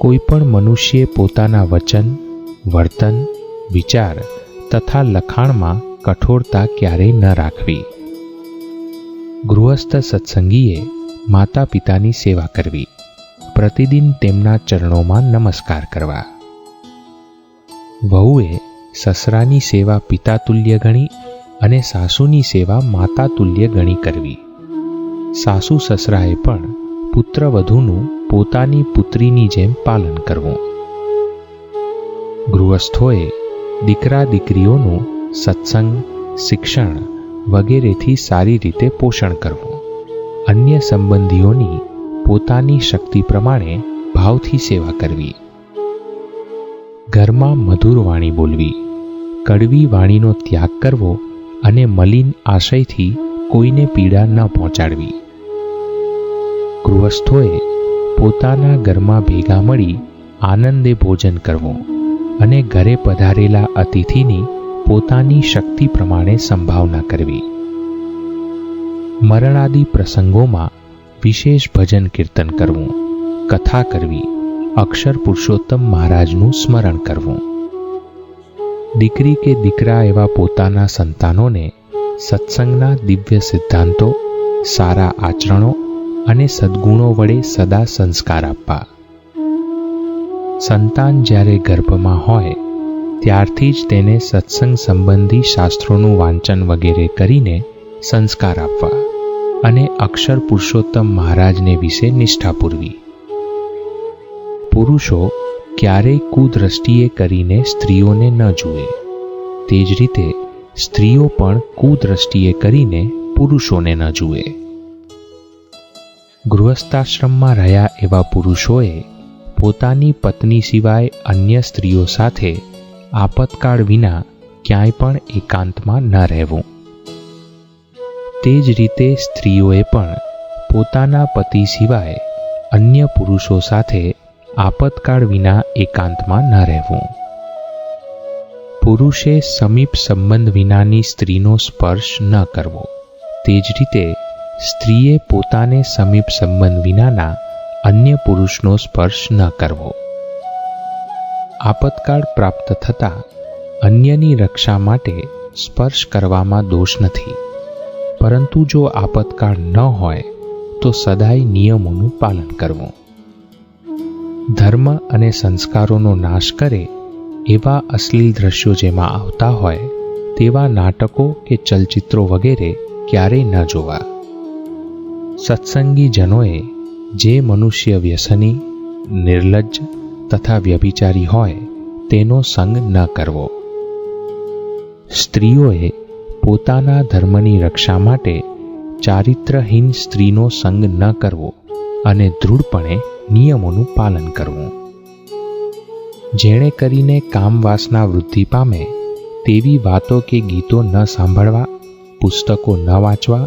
કોઈ પણ મનુષ્યે પોતાના વચન, વર્તન, વિચાર તથા લખાણમાં કઠોરતા ક્યારેય ન રાખવી. ગૃહસ્થ સત્સંગીએ માતા પિતાની સેવા કરવી, પ્રતિદિન તેમના ચરણોમાં નમસ્કાર કરવા. વહુએ સસરાની સેવા પિતા તુલ્ય ગણી અને સાસુની સેવા માતા તુલ્ય ગણી કરવી. સાસુ સસરાએ પણ પુત્રવધૂનું પોતાની પુત્રીની જેમ પાલન કરવું. ગૃહસ્થોએ દીકરા દીકરીઓનું સત્સંગ, શિક્ષણ વગેરેથી સારી રીતે પોષણ કરવું. અન્ય સંબંધીઓની પોતાની શક્તિ પ્રમાણે ભાવથી સેવા કરવી. ઘરમાં મધુર વાણી બોલવી, કડવી વાણીનો ત્યાગ કરવો અને મલિન આશયથી કોઈને પીડા ન પહોંચાડવી. ગૃહસ્થોએ પોતાના ઘરમાં ભેગા મળી આનંદે ભોજન કરવું અને ઘરે પધારેલા અતિથિની પોતાની શક્તિ પ્રમાણે સંભાવના કરવી. મરણાદિ પ્રસંગોમાં વિશેષ ભજન કીર્તન કરવું, કથા કરવી, અક્ષર પુરુષોત્તમ મહારાજનું સ્મરણ કરવું. દીકરી કે દીકરા એવા પોતાના સંતાનોને સત્સંગના દિવ્ય સિદ્ધાંતો, સારા આચરણો અને સદ્ગુણો વડે સદા સંસ્કાર આપવા. સંતાન જ્યારે ગર્ભમાં હોય ત્યારથી જ તેને સત્સંગ સંબંધી શાસ્ત્રોનું વાંચન વગેરે કરીને સંસ્કાર આપવા અને અક્ષર પુરુષોત્તમ મહારાજને વિશે નિષ્ઠા પૂરવી. પુરુષો ક્યારેય કુદ્રષ્ટિએ કરીને સ્ત્રીઓને ન જુએ, તે જ રીતે સ્ત્રીઓ પણ કુદ્રષ્ટિએ કરીને પુરુષોને ન જુએ. ગૃહસ્થાશ્રમમાં રહ્યા એવા પુરુષોએ પોતાની પત્ની સિવાય અન્ય સ્ત્રીઓ સાથે આપતકાળ વિના ક્યાંય પણ એકાંતમાં ન રહેવું. તે જ રીતે સ્ત્રીઓએ પણ પોતાના પતિ સિવાય અન્ય પુરુષો સાથે આપતકાળ વિના એકાંતમાં ન રહેવું. પુરુષે સમીપ સંબંધ વિનાની સ્ત્રીનો સ્પર્શ ન કરવો. તે જ રીતે સ્ત્રીએ પોતાને સમીપ સંબંધ વિનાના અન્ય પુરુષનો સ્પર્શ ન કરવો. આપતકાળ પ્રાપ્ત થતાં અન્યની રક્ષા માટે સ્પર્શ કરવામાં દોષ નથી, પરંતુ જો આપતકાળ ન હોય તો સદાય નિયમોનું પાલન કરવું. ધર્મ અને સંસ્કારોનો નાશ કરે એવા અશ્લીલ દ્રશ્યો જેમાં આવતા હોય તેવા નાટકો કે ચલચિત્રો વગેરે ક્યારેય ન જોવા. સત્સંગી જનોએ જે મનુષ્ય વ્યસની, નિર્લજ્જ તથા વ્યભિચારી હોય તેનો સંગ ન કરવો. સ્ત્રીઓએ પોતાના ધર્મની રક્ષા માટે ચારિત્રહીન સ્ત્રીનો સંગ ન કરવો અને દૃઢપણે નિયમોનું પાલન કરવું. જેણે કરીને કામવાસના વૃદ્ધિ પામે તેવી વાતો કે ગીતો ન સાંભળવા, પુસ્તકો ન વાંચવા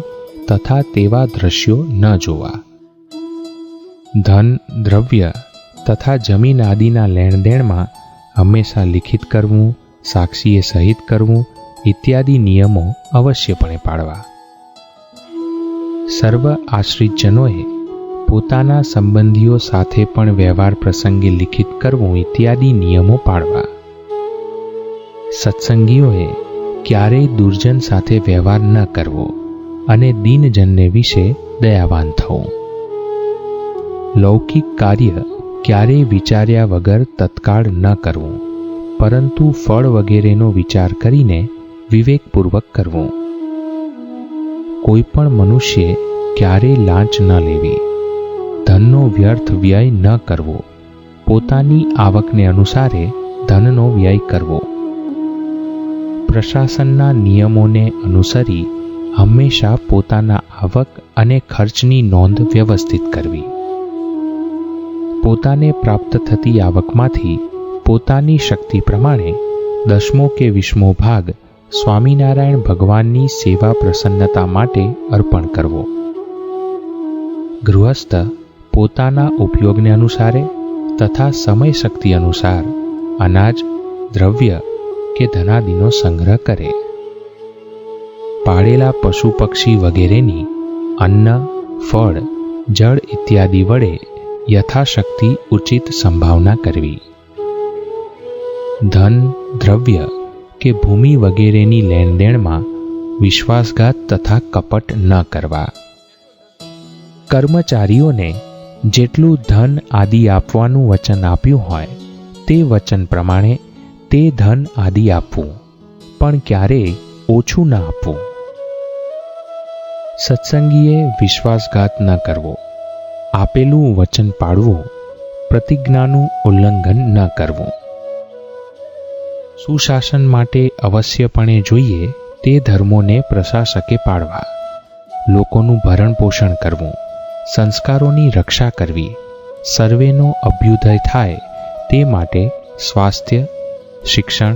તથા તેવા દ્રશ્યો ન જોવા. ધન, દ્રવ્ય તથા જમીન આદિના લેણદેણમાં હંમેશા લિખિત કરવું, સાક્ષીએ સહિત કરવું ઇત્યાદિ નિયમો અવશ્યપણે પાળવા. સર્વ આશ્રિતજનોએ પોતાના સંબંધીઓ સાથે પણ વ્યવહાર પ્રસંગે લિખિત કરવું ઇત્યાદિ નિયમો પાળવા. સત્સંગીઓએ ક્યારેય દુર્જન સાથે વ્યવહાર ન કરવો અને દીનજનને વિશે દયાવાન થવું. લૌકિક કાર્ય ક્યારેય વિચાર્યા વગર તત્કાળ ન કરવું, પરંતુ ફળ વગેરેનો વિચાર કરીને વિવેકપૂર્વક કરવું. કોઈ પણ મનુષ્યે ક્યારેય લાંચ ન લેવી, ધનનો વ્યર્થ વ્યય ન કરવો, પોતાની આવકને અનુસારે ધનનો વ્યય કરવો. પ્રશાસનના નિયમોને અનુસરી હંમેશા પોતાના આવક અને ખર્ચની નોંધ વ્યવસ્થિત કરવી. પોતાને પ્રાપ્ત થતી આવકમાંથી પોતાની શક્તિ પ્રમાણે 10મો કે 20મો ભાગ સ્વામિનારાયણ ભગવાનની સેવા પ્રસન્નતા માટે અર્પણ કરવો. ગૃહસ્થ પોતાના ઉપયોગને અનુસારે તથા સમય શક્તિ અનુસાર અનાજ, દ્રવ્ય કે ધનાદિનો સંગ્રહ કરે. પાળેલા પશુ પક્ષી વગેરેની અન્ન, ફળ, જળ ઇત્યાદિ વડે યથાશક્તિ ઉચિત સંભાવના કરવી. ધન, દ્રવ્ય કે ભૂમિ વગેરેની લેણદેણમાં વિશ્વાસઘાત તથા કપટ ન કરવા. કર્મચારીઓને જેટલું ધન આદિ આપવાનું વચન આપ્યું હોય તે વચન પ્રમાણે તે ધન આદિ આપવું, પણ ક્યારેય ઓછું ન આપવું. સત્સંગીએ વિશ્વાસઘાત ન કરવો, આપેલું વચન પાળવું, પ્રતિજ્ઞાનું ઉલ્લંઘન ન કરવું. સુશાસન માટે અવશ્યપણે જોઈએ તે ધર્મોને પ્રશાસકે પાળવા. લોકોનું ભરણ પોષણ કરવું, સંસ્કારોની રક્ષા કરવી, સર્વેનો અભ્યુદય થાય તે માટે સ્વાસ્થ્ય, શિક્ષણ,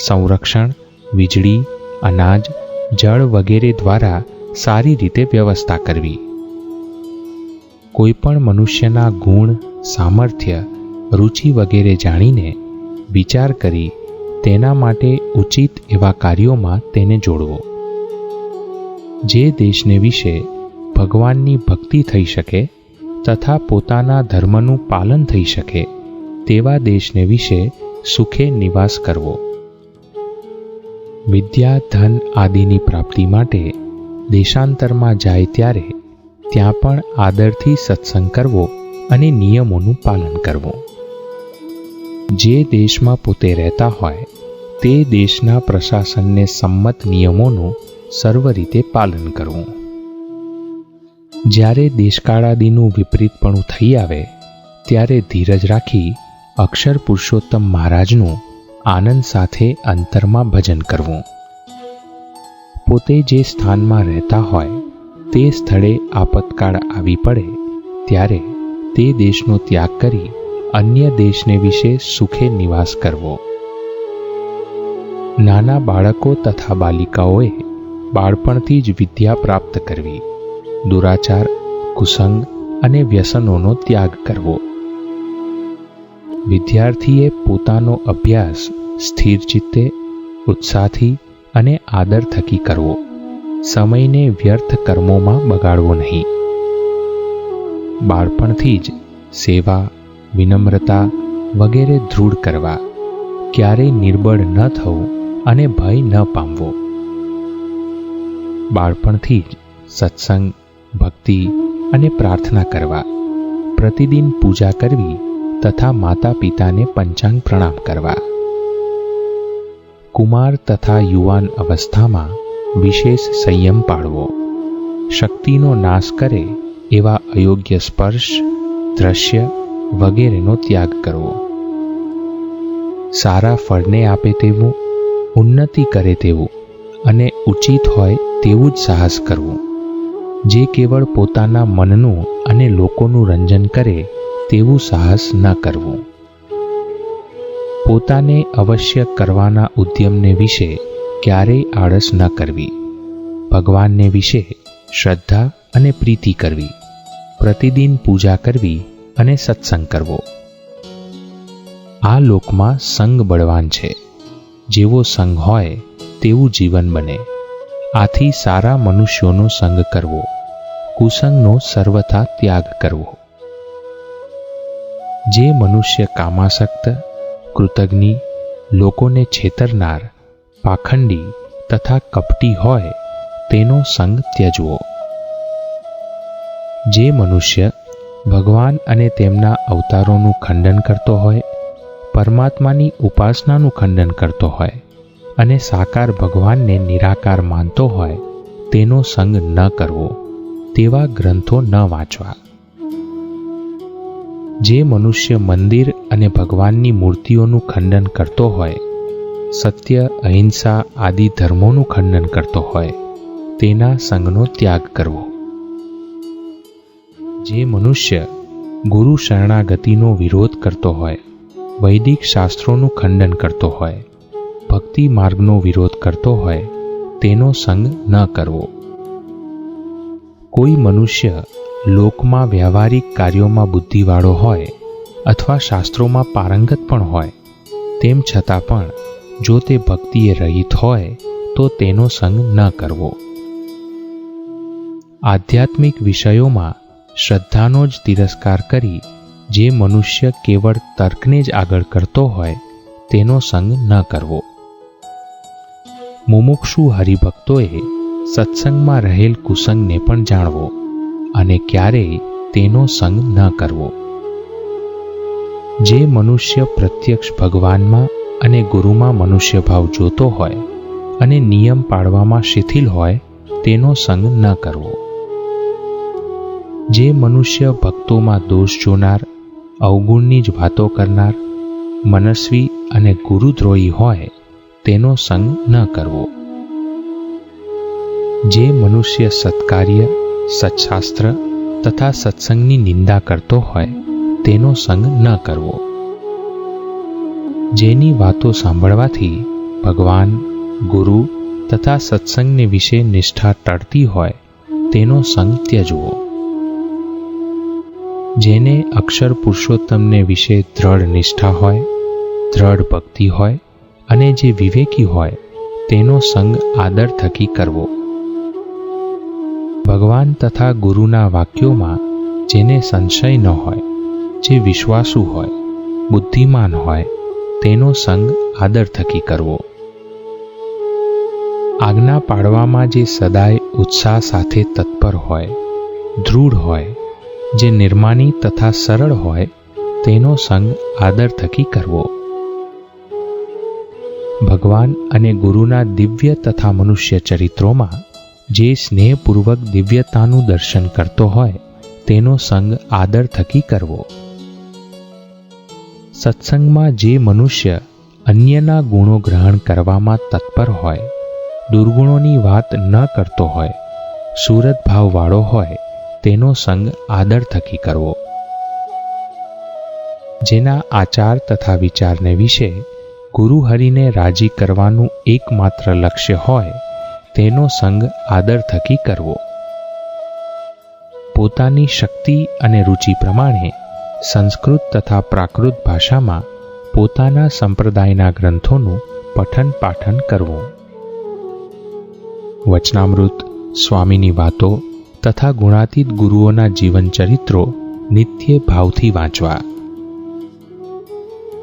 સંરક્ષણ, વીજળી, અનાજ, જળ વગેરે દ્વારા સારી રીતે વ્યવસ્થા કરવી. કોઈ પણ મનુષ્યના ગુણ, સામર્થ્ય, રુચિ વગેરે જાણીને વિચાર કરી તેના માટે ઉચિત એવા કાર્યોમાં તેને જોડવો. જે દેશને વિશે ભગવાનની ભક્તિ થઈ શકે તથા પોતાના ધર્મનું પાલન થઈ શકે તેવા દેશને વિશે સુખે નિવાસ કરવો. વિદ્યા, ધન આદિની પ્રાપ્તિ માટે દેશાંતરમાં જાય ત્યારે ત્યાં પણ આદરથી સત્સંગ કરવો અને નિયમોનું પાલન કરવું. જે દેશમાં પોતે રહેતા હોય તે દેશના પ્રશાસનને સંમત નિયમોનું સર્વ રીતે પાલન કરવું. જ્યારે દેશકાળાદિનું વિપરીતપણું થઈ આવે ત્યારે ધીરજ રાખી અક્ષર પુરુષોત્તમ મહારાજનું આનંદ સાથે અંતરમાં ભજન કરવું. પોતે જે સ્થાનમાં રહેતા હોય તે સ્થળે આપતકાળ આવી પડે ત્યારે તે દેશનો ત્યાગ કરી અન્ય દેશને વિશે સુખે નિવાસ કરવો. નાના બાળકો તથા બાલિકાઓએ બાળપણથી જ વિદ્યા પ્રાપ્ત કરવી. દુરાચાર, કુસંગ અને વ્યસનોનો ત્યાગ કરવો. વિદ્યાર્થીએ પોતાનો અભ્યાસ સ્થિર ચિત્તે, ઉત્સાહથી અને આદર થકી કરવો. સમયને વ્યર્થ કર્મોમાં બગાડવો નહીં. બાળપણથી જ સેવા, વિનમ્રતા વગેરે દૃઢ કરવા. ક્યારેય નિર્બળ ન થવું અને ભય ન પામવો. બાળપણથી જ સત્સંગ, ભક્તિ અને પ્રાર્થના કરવા. પ્રતિદિન પૂજા કરવી તથા માતા પિતાને પંચાંગ પ્રણામ કરવા. કુમાર તથા યુવાન અવસ્થામાં વિશેષ સંયમ પાળવો. શક્તિનો નાશ કરે એવા અયોગ્ય સ્પર્શ, દ્રશ્ય વગેરેનો ત્યાગ કરવો. સારા ફળને આપે તેવું, ઉન્નતિ કરે તેવું અને ઉચિત હોય તેવું જ સાહસ કરવું. જે કેવળ પોતાના મનનું અને લોકોનું રંજન કરે તેવું સાહસ ન કરવું. પોતાને અવશ્ય કરવાના ઉદ્યમને વિશે ક્યારેય આળસ ન કરવી, ભગવાનને વિશે શ્રદ્ધા અને પ્રીતિ કરવી, પ્રતિદિન પૂજા કરવી અને સત્સંગ કરવો. આ લોકમાં સંગ બળવાન છે. જેવો સંગ હોય તેવું જીવન બને. આથી સારા મનુષ્યોનો સંગ કરવો, કુસંગનો સર્વથા ત્યાગ કરવો. જે મનુષ્ય કામાસક્ત, કૃતજ્ઞ, લોકોને છેતરનાર, પાખંડી તથા કપટી હોય તેનો સંગ ત્યજવો. જે મનુષ્ય ભગવાન અને તેમના અવતારોનું ખંડન કરતો હોય, પરમાત્માની ઉપાસનાનું ખંડન કરતો હોય અને સાકાર ભગવાનને નિરાકાર માનતો હોય તેનો સંગ ન કરવો, તેવા ગ્રંથો ન વાંચવા. જે મનુષ્ય મંદિર અને ભગવાનની મૂર્તિઓનું ખંડન કરતો હોય, સત્ય, અહિંસા આદિ ધર્મોનું ખંડન કરતો હોય તેના સંગનો ત્યાગ કરવો. જે મનુષ્ય ગુરુ શરણાગતિનો વિરોધ કરતો હોય, વૈદિક શાસ્ત્રોનું ખંડન કરતો હોય, ભક્તિ માર્ગનો વિરોધ કરતો હોય તેનો સંગ ન કરવો. કોઈ મનુષ્ય લોકમાં વ્યવહારિક કાર્યોમાં બુદ્ધિવાળો હોય અથવા શાસ્ત્રોમાં પારંગત પણ હોય, તેમ છતાં પણ જો તે ભક્તિએ રહિત હોય તો તેનો સંગ ન કરવો. આધ્યાત્મિક વિષયોમાં શ્રદ્ધાનો જ તિરસ્કાર કરી જે મનુષ્ય કેવળ તર્કને જ આગળ કરતો હોય તેનો સંગ ન કરવો. મુમુક્ષુ હરિભક્તોએ સત્સંગમાં રહેલ કુસંગને પણ જાણવો અને ક્યારેય તેનો સંગ ન કરવો. જે મનુષ્ય પ્રત્યક્ષ ભગવાનમાં અને ગુરુમાં મનુષ્ય ભાવ જોતો હોય અને નિયમ પાળવામાં શિથિલ હોય તેનો સંગ ન કરવો. જે મનુષ્ય ભક્તોમાં દોષ જોનાર, અવગુણની જ વાતો કરનાર, મનસ્વી અને ગુરુદ્રોહી હોય તેનો સંગ ન કરવો. જે મનુષ્ય સત્કાર્ય, સત્શાસ્ત્ર તથા સત્સંગની નિંદા કરતો હોય તેનો સંગ ન કરવો. જેની વાતો સાંભળવાથી ભગવાન, ગુરુ તથા સત્સંગને વિશે નિષ્ઠા ટળતી હોય તેનો સંગ ત્યજવો. જેને અક્ષર પુરુષોત્તમને વિશે દ્રઢ નિષ્ઠા હોય, દ્રઢ ભક્તિ હોય અને જે વિવેકી હોય તેનો સંગ આદર થકી કરવો. ભગવાન તથા ગુરુના વાક્યોમાં જેને સંશય ન હોય, જે વિશ્વાસુ હોય, બુદ્ધિમાન હોય તેનો સંગ આદર થકી કરવો. આજ્ઞા પાળવામાં જે સદાય ઉત્સાહ સાથે તત્પર હોય, દૃઢ હોય, જે નિર્માની તથા સરળ હોય તેનો સંગ આદર થકી કરવો. ભગવાન અને ગુરુના દિવ્ય તથા મનુષ્ય ચરિત્રોમાં જે સ્નેહપૂર્વક દિવ્યતાનું દર્શન કરતો હોય તેનો સંગ આદર થકી કરવો. સત્સંગમાં જે મનુષ્ય અન્યના ગુણો ગ્રહણ કરવામાં તત્પર હોય, દુર્ગુણોની વાત ન કરતો હોય, સુરત ભાવવાળો હોય તેનો સંગ આદર થકી કરવો. જેના આચાર તથા વિચારને વિશે ગુરુ હરિને રાજી કરવાનું એકમાત્ર લક્ષ્ય હોય તેનો સંગ આદર થકી કરવો. પોતાની શક્તિ અને રુચિ પ્રમાણે સંસ્કૃત તથા પ્રાકૃત ભાષામાં પોતાના સંપ્રદાયના ગ્રંથોનું પઠન પાઠન કરવું. વચનામૃત, સ્વામીની વાતો તથા ગુણાતીત ગુરુઓના જીવન ચરિત્રો નિત્ય ભાવથી વાંચવા.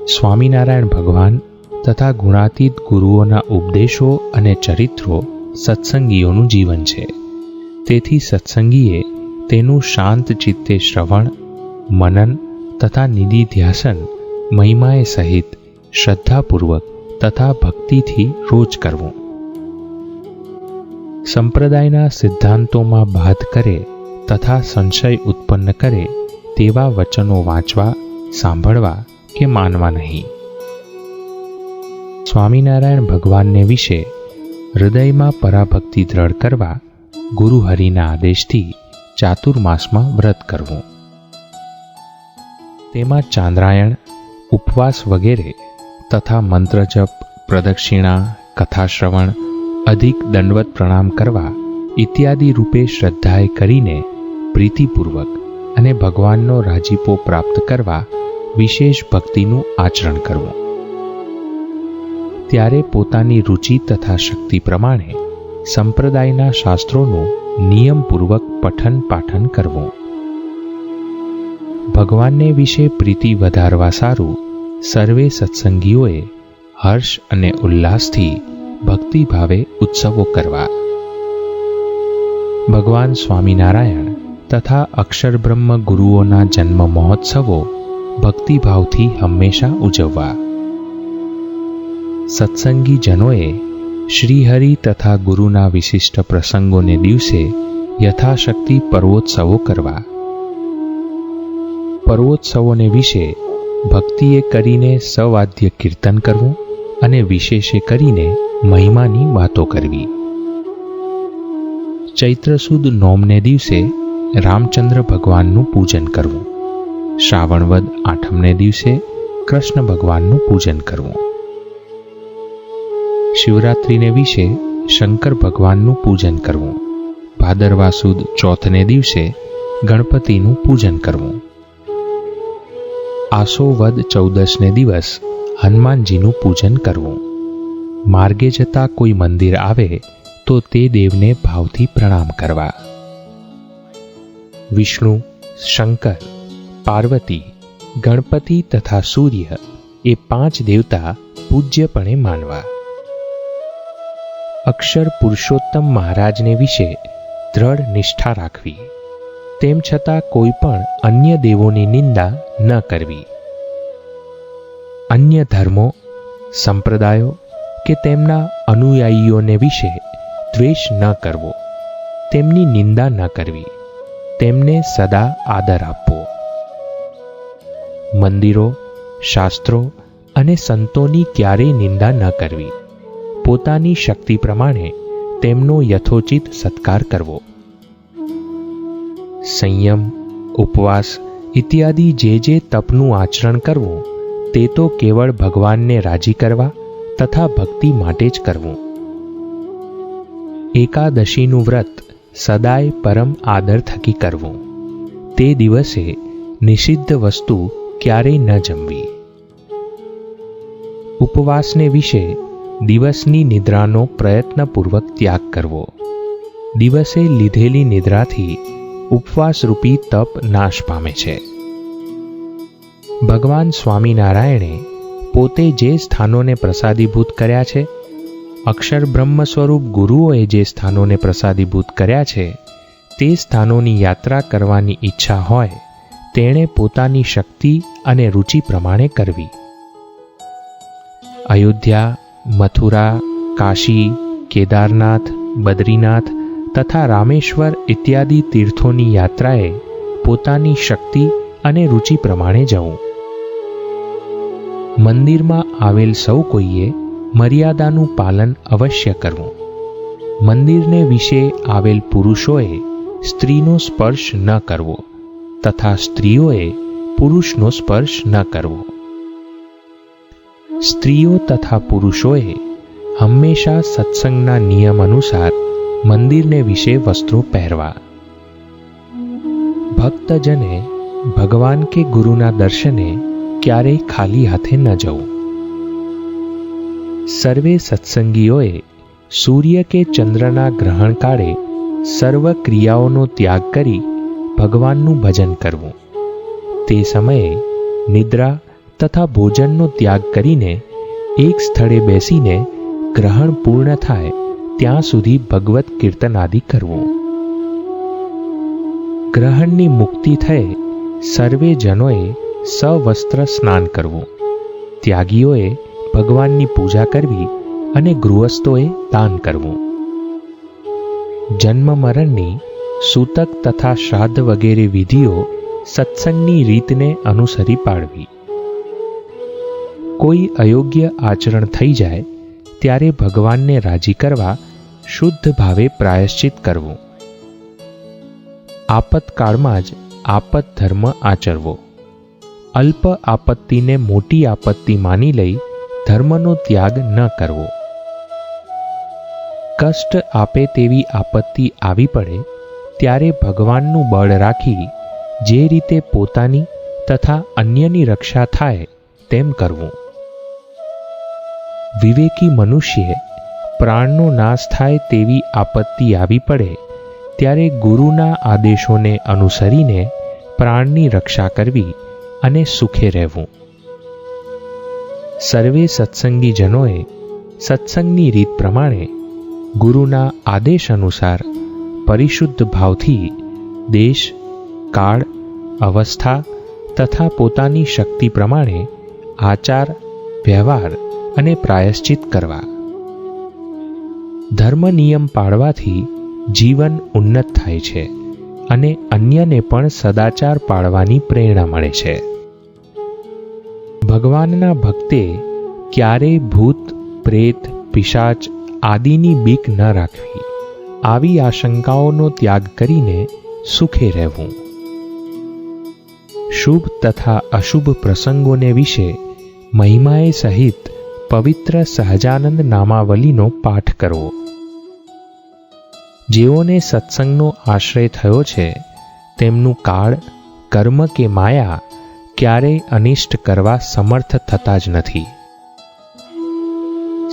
સ્વામિનારાયણ ભગવાન તથા ગુણાતીત ગુરુઓના ઉપદેશો અને ચરિત્રો સત્સંગીઓનું જીવન છે. તેથી સત્સંગીએ તેનું શાંત ચિત્તે શ્રવણ, મનન તથા નિધિધ્યાસન મહિમાએ સહિત શ્રદ્ધાપૂર્વક તથા ભક્તિથી રોજ કરવું. સંપ્રદાયના સિદ્ધાંતોમાં બાધ કરે તથા સંશય ઉત્પન્ન કરે તેવા વચનો વાંચવા, સાંભળવા કે માનવા નહીં. સ્વામિનારાયણ ભગવાનને વિશે હૃદયમાં પરાભક્તિ દ્રઢ કરવા ગુરુ હરિના આદેશથી ચાતુર્માસમાં વ્રત કરવું. તેમાં ચાંદ્રાયણ, ઉપવાસ વગેરે તથા મંત્ર જપ, પ્રદક્ષિણા, કથાશ્રવણ, અધિક દંડવત પ્રણામ કરવા ઇત્યાદિ રૂપે શ્રદ્ધાએ કરીને પ્રીતિપૂર્વક અને ભગવાનનો રાજીપો પ્રાપ્ત કરવા વિશેષ ભક્તિનું આચરણ કરવું. ત્યારે પોતાની રુચિ તથા શક્તિ પ્રમાણે સંપ્રદાયના શાસ્ત્રોનું નિયમપૂર્વક પઠન પાઠન કરવું. ભગવાનને વિશે પ્રીતિ વધારવા સારું સર્વે સત્સંગીઓએ હર્ષ અને ઉલ્લાસથી ભક્તિભાવે ઉત્સવો કરવા. ભગવાન સ્વામિનારાયણ તથા અક્ષર બ્રહ્મ ગુરુઓના જન્મ મહોત્સવો ભક્તિભાવથી હંમેશા ઉજવવા. સત્સંગી જનોએ શ્રીહરિ તથા ગુરુના વિશિષ્ટ પ્રસંગોને દિવસે યથાશક્તિ પર્વોત્સવો કરવા. પર્વોત્સવોને વિશે ભક્તિએ કરીને સવાદ્ય કીર્તન કરવું અને વિશેષે કરીને મહિમાની વાતો કરવી. ચૈત્ર સુદ નોમને દિવસે રામચંદ્ર ભગવાનનું પૂજન કરવું. શ્રાવણ વદ આઠમને દિવસે કૃષ્ણ ભગવાનનું પૂજન કરવું. શિવરાત્રિને વિશે શંકર ભગવાનનું પૂજન કરવું. ભાદરવા સુદ ચોથને દિવસે ગણપતિનું પૂજન કરવું. આસો વદ 14ને દિવસ હનુમાનજીનું પૂજન કરવું. માર્ગે જતા કોઈ મંદિર આવે તો તે દેવને ભાવથી પ્રણામ કરવા. વિષ્ણુ, શંકર, પાર્વતી, ગણપતિ તથા સૂર્ય એ 5 દેવતા પૂજ્યપણે માનવા. અક્ષર પુરુષોત્તમ મહારાજને વિશે દ્રઢ નિષ્ઠા રાખવી. તેમ છતાં કોઈ પણ અન્ય દેવોની નિંદા ન કરવી. અન્ય ધર્મો, સંપ્રદાયો કે તેમના અનુયાયીઓને વિશે દ્વેષ ન કરવો. તેમની નિંદા ન કરવી. તેમને સદા આદર આપવો. મંદિરો, શાસ્ત્રો અને સંતોની ક્યારેય નિંદા ન કરવી. પોતાની શક્તિ પ્રમાણે તેમનો યથોચિત સત્કાર કરવો. સંયમ, ઉપવાસ ઇત્યાદિ જે તપનું આચરણ કરવું તે તો કેવળ ભગવાનને રાજી કરવા તથા ભક્તિ માટે જ કરવું. એકાદશીનું વ્રત સદાય પરમ આદર થકી કરવું. તે દિવસે નિષિદ્ધ વસ્તુ ક્યારેય ન જમવી. ઉપવાસને વિશે દિવસની નિદ્રાનો પ્રયત્નપૂર્વક ત્યાગ કરવો. દિવસે લીધેલી નિદ્રાથી ઉપવાસરૂપી તપ નાશ પામે છે. ભગવાન સ્વામિનારાયણે પોતે જે સ્થાનોને પ્રસાદીભૂત કર્યા છે, અક્ષર બ્રહ્મ સ્વરૂપ ગુરુઓએ જે સ્થાનોને પ્રસાદીભૂત કર્યા છે, તે સ્થાનોની યાત્રા કરવાની ઈચ્છા હોય તેણે પોતાની શક્તિ અને રુચિ પ્રમાણે કરવી. અયોધ્યા, મથુરા, કાશી, કેદારનાથ, બદ્રીનાથ તથા રામેશ્વર ઇત્યાદિ તીર્થોની યાત્રાએ પોતાની શક્તિ અને રુચિ પ્રમાણે જવું. મંદિરમાં આવેલ સૌ કોઈએ મર્યાદાનું પાલન અવશ્ય કરવું. મંદિરને વિશે આવેલ પુરુષોએ સ્ત્રીનો સ્પર્શ ન કરવો તથા સ્ત્રીઓએ પુરુષનો સ્પર્શ ન કરવો. સ્ત્રીઓ તથા પુરુષોએ હંમેશા સત્સંગના નિયમ અનુસાર મંદિરને વિશે વસ્ત્રો પહેરવા. ભક્તજને ભગવાન કે ગુરુના દર્શને ક્યારેય ખાલી હાથે ન જવું. સર્વે સત્સંગીઓએ સૂર્ય કે ચંદ્રના ગ્રહણ કાળે સર્વ ક્રિયાઓનો ત્યાગ કરી ભગવાનનું ભજન કરવું. તે સમયે નિદ્રા તથા ભોજનનો ત્યાગ કરીને એક સ્થળે બેસીને ગ્રહણ પૂર્ણ થાય ત્યાં સુધી ભગવત કીર્તન આદિ કરવું. ગ્રહણની મુક્તિ થયે સર્વે જનોએ સવસ્ત્ર સ્નાન કરવું. ત્યાગીઓએ ભગવાનની પૂજા કરવી અને ગૃહસ્થોએ દાન કરવું. જન્મ મરણની સૂતક તથા શ્રાદ્ધ વગેરે વિધિઓ સત્સંગની રીતને અનુસરી પાડવી. કોઈ અયોગ્ય આચરણ થઈ જાય ત્યારે ભગવાનને રાજી કરવા શુદ્ધ ભાવે પ્રાયશ્ચિત કરવું. આપતકાળમાં જ આપત ધર્મ આચરવો. અલ્પ આપત્તિને મોટી આપત્તિ માની લઈ ધર્મનો ત્યાગ ન કરવો. કષ્ટ આપે તેવી આપત્તિ આવી પડે ત્યારે ભગવાનનું બળ રાખી જે રીતે પોતાની તથા અન્યની રક્ષા થાય તેમ કરવું. વિવેકી મનુષ્યે પ્રાણનો નાશ થાય તેવી આપત્તિ આવી પડે ત્યારે ગુરુના આદેશોને અનુસરીને પ્રાણની રક્ષા કરવી અને સુખે રહેવું. સર્વે સત્સંગી જનોએ સત્સંગની રીત પ્રમાણે ગુરુના આદેશ અનુસાર પરિશુદ્ધ ભાવથી દેશ, કાળ, અવસ્થા તથા પોતાની શક્તિ પ્રમાણે આચાર, વ્યવહાર અને પ્રાયશ્ચિત કરવા. ધર્મ નિયમ પાળવાથી જીવન ઉન્નત થાય છે અને અન્યને પણ સદાચાર પાળવાની પ્રેરણા મળે છે. ભગવાનના ભક્તે ક્યારેય ભૂત, પ્રેત, પિશાચ આદિની બીક ન રાખવી. આવી આશંકાઓનો ત્યાગ કરીને સુખે રહેવું. શુભ તથા અશુભ પ્રસંગોને વિશે મહિમાએ સહિત પવિત્ર સહજાનંદ નામાવલીનો પાઠ કરવો. જેઓને સત્સંગનો આશ્રય થયો છે તેમનું કાળ, કર્મ કે માયા ક્યારેય અનિષ્ટ કરવા સમર્થ થતા જ નથી.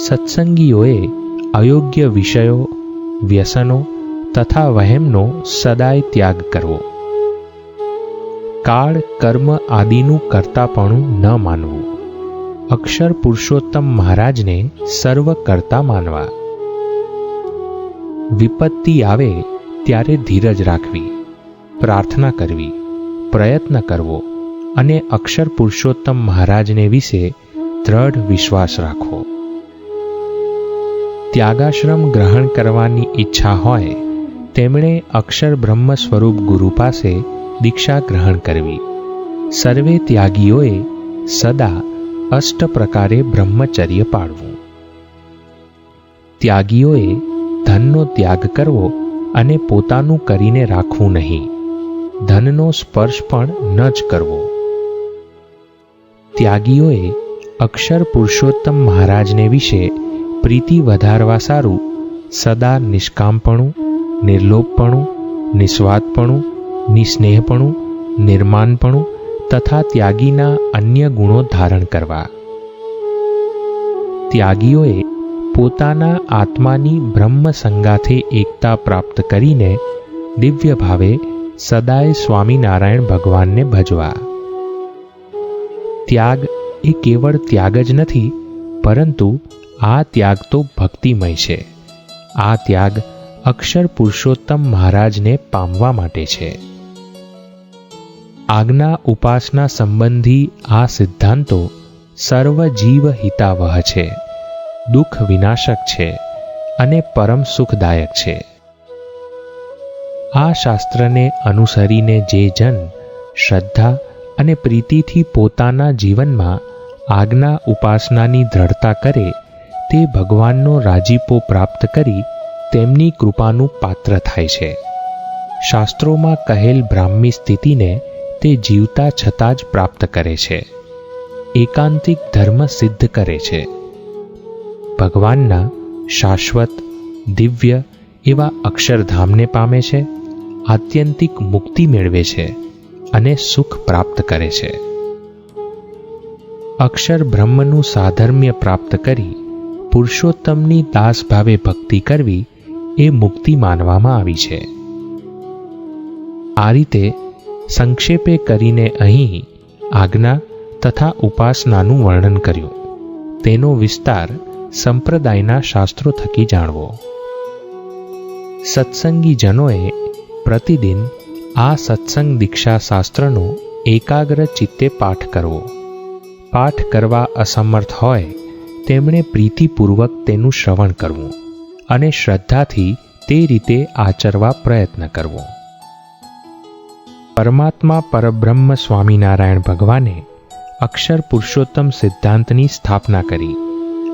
સત્સંગીઓએ અયોગ્ય વિષયો, વ્યસનો તથા વહેમનો સદાય ત્યાગ કરવો. કાળ, કર્મ આદિનું કર્તાપણું ન માનવું. અક્ષર પુરુષોત્તમ મહારાજને સર્વ કર્તા માનવા. વિપત્તિ આવે ત્યારે ધીરજ રાખવી, પ્રાર્થના કરવી, પ્રયત્ન કરવો અને અક્ષર પુરુષોત્તમ મહારાજને વિશે દ્રઢ વિશ્વાસ રાખવો. ત્યાગાશ્રમ ગ્રહણ કરવાની ઈચ્છા હોય તેમણે અક્ષર બ્રહ્મ સ્વરૂપ ગુરુ પાસે દીક્ષા ગ્રહણ કરવી. સર્વે ત્યાગીઓએ સદા અષ્ટ પ્રકારે બ્રહ્મચર્ય પાળવું. ત્યાગીઓએ ધનનો ત્યાગ કરવો અને પોતાનું કરીને રાખવું નહીં. ધનનો સ્પર્શ પણ ન જ કરવો. ત્યાગીઓએ અક્ષર પુરુષોત્તમ મહારાજને વિશે પ્રીતિ વધારવા સારું સદા નિષ્કામપણું, નિર્લોભપણું, નિસ્વાર્થપણું, નિસ્નેહપણું, નિર્માનપણું તથા ત્યાગીના અન્ય ગુણો ધારણ કરવા. ત્યાગીઓએ પોતાના આત્માની બ્રહ્મ સંગાથે એકતા પ્રાપ્ત કરીને દિવ્ય ભાવે સદાય સ્વામિનારાયણ ભગવાનને ભજવા. ત્યાગ એ કેવળ ત્યાગ જ નથી, પરંતુ આ ત્યાગ તો ભક્તિમય છે. આ ત્યાગ અક્ષર પુરુષોત્તમ મહારાજને પામવા માટે છે. આજ્ઞા ઉપાસના સંબંધી આ સિદ્ધાંતો સર્વ જીવ હિતાવહ છે, દુઃખ વિનાશક છે અને પરમ સુખદાયક છે. આ શાસ્ત્રને અનુસરીને જે જન શ્રદ્ધા અને પ્રીતિથી પોતાના જીવનમાં આજ્ઞા ઉપાસનાની દ્રઢતા કરે તે ભગવાનનો રાજીપો પ્રાપ્ત કરી તેમની કૃપાનું પાત્ર થાય છે. શાસ્ત્રોમાં કહેલ બ્રાહ્મી સ્થિતિને તે જીવતા છતાં જ પ્રાપ્ત કરે છે. એકાંતિક ધર્મ સિદ્ધ કરે છે. ભગવાનના શાશ્વત, દિવ્ય એવા અક્ષરધામને પામે છે, આત્યંતિક મુક્તિ મેળવે છે અને સુખ પ્રાપ્ત કરે છે. અક્ષર બ્રહ્મનું સાધર્મ્ય પ્રાપ્ત કરી પુરુષોત્તમની દાસ ભાવે ભક્તિ કરવી એ મુક્તિ માનવામાં આવી છે. આ રીતે સંક્ષેપે કરીને અહીં આજ્ઞા તથા ઉપાસનાનું વર્ણન કર્યું. તેનો વિસ્તાર સંપ્રદાયના શાસ્ત્રો થકી જાણવો. સત્સંગી જનોએ પ્રતિદિન આ સત્સંગ દીક્ષા શાસ્ત્રનો એકાગ્ર ચિત્તે પાઠ કરવો. પાઠ કરવા અસમર્થ હોય તેમણે પ્રીતિપૂર્વક તેનું શ્રવણ કરવું અને શ્રદ્ધાથી તે રીતે આચરવા પ્રયત્ન કરવો. પરમાત્મા પરબ્રહ્મ સ્વામિનારાયણ ભગવાને અક્ષર પુરુષોત્તમ સિદ્ધાંતની સ્થાપના કરી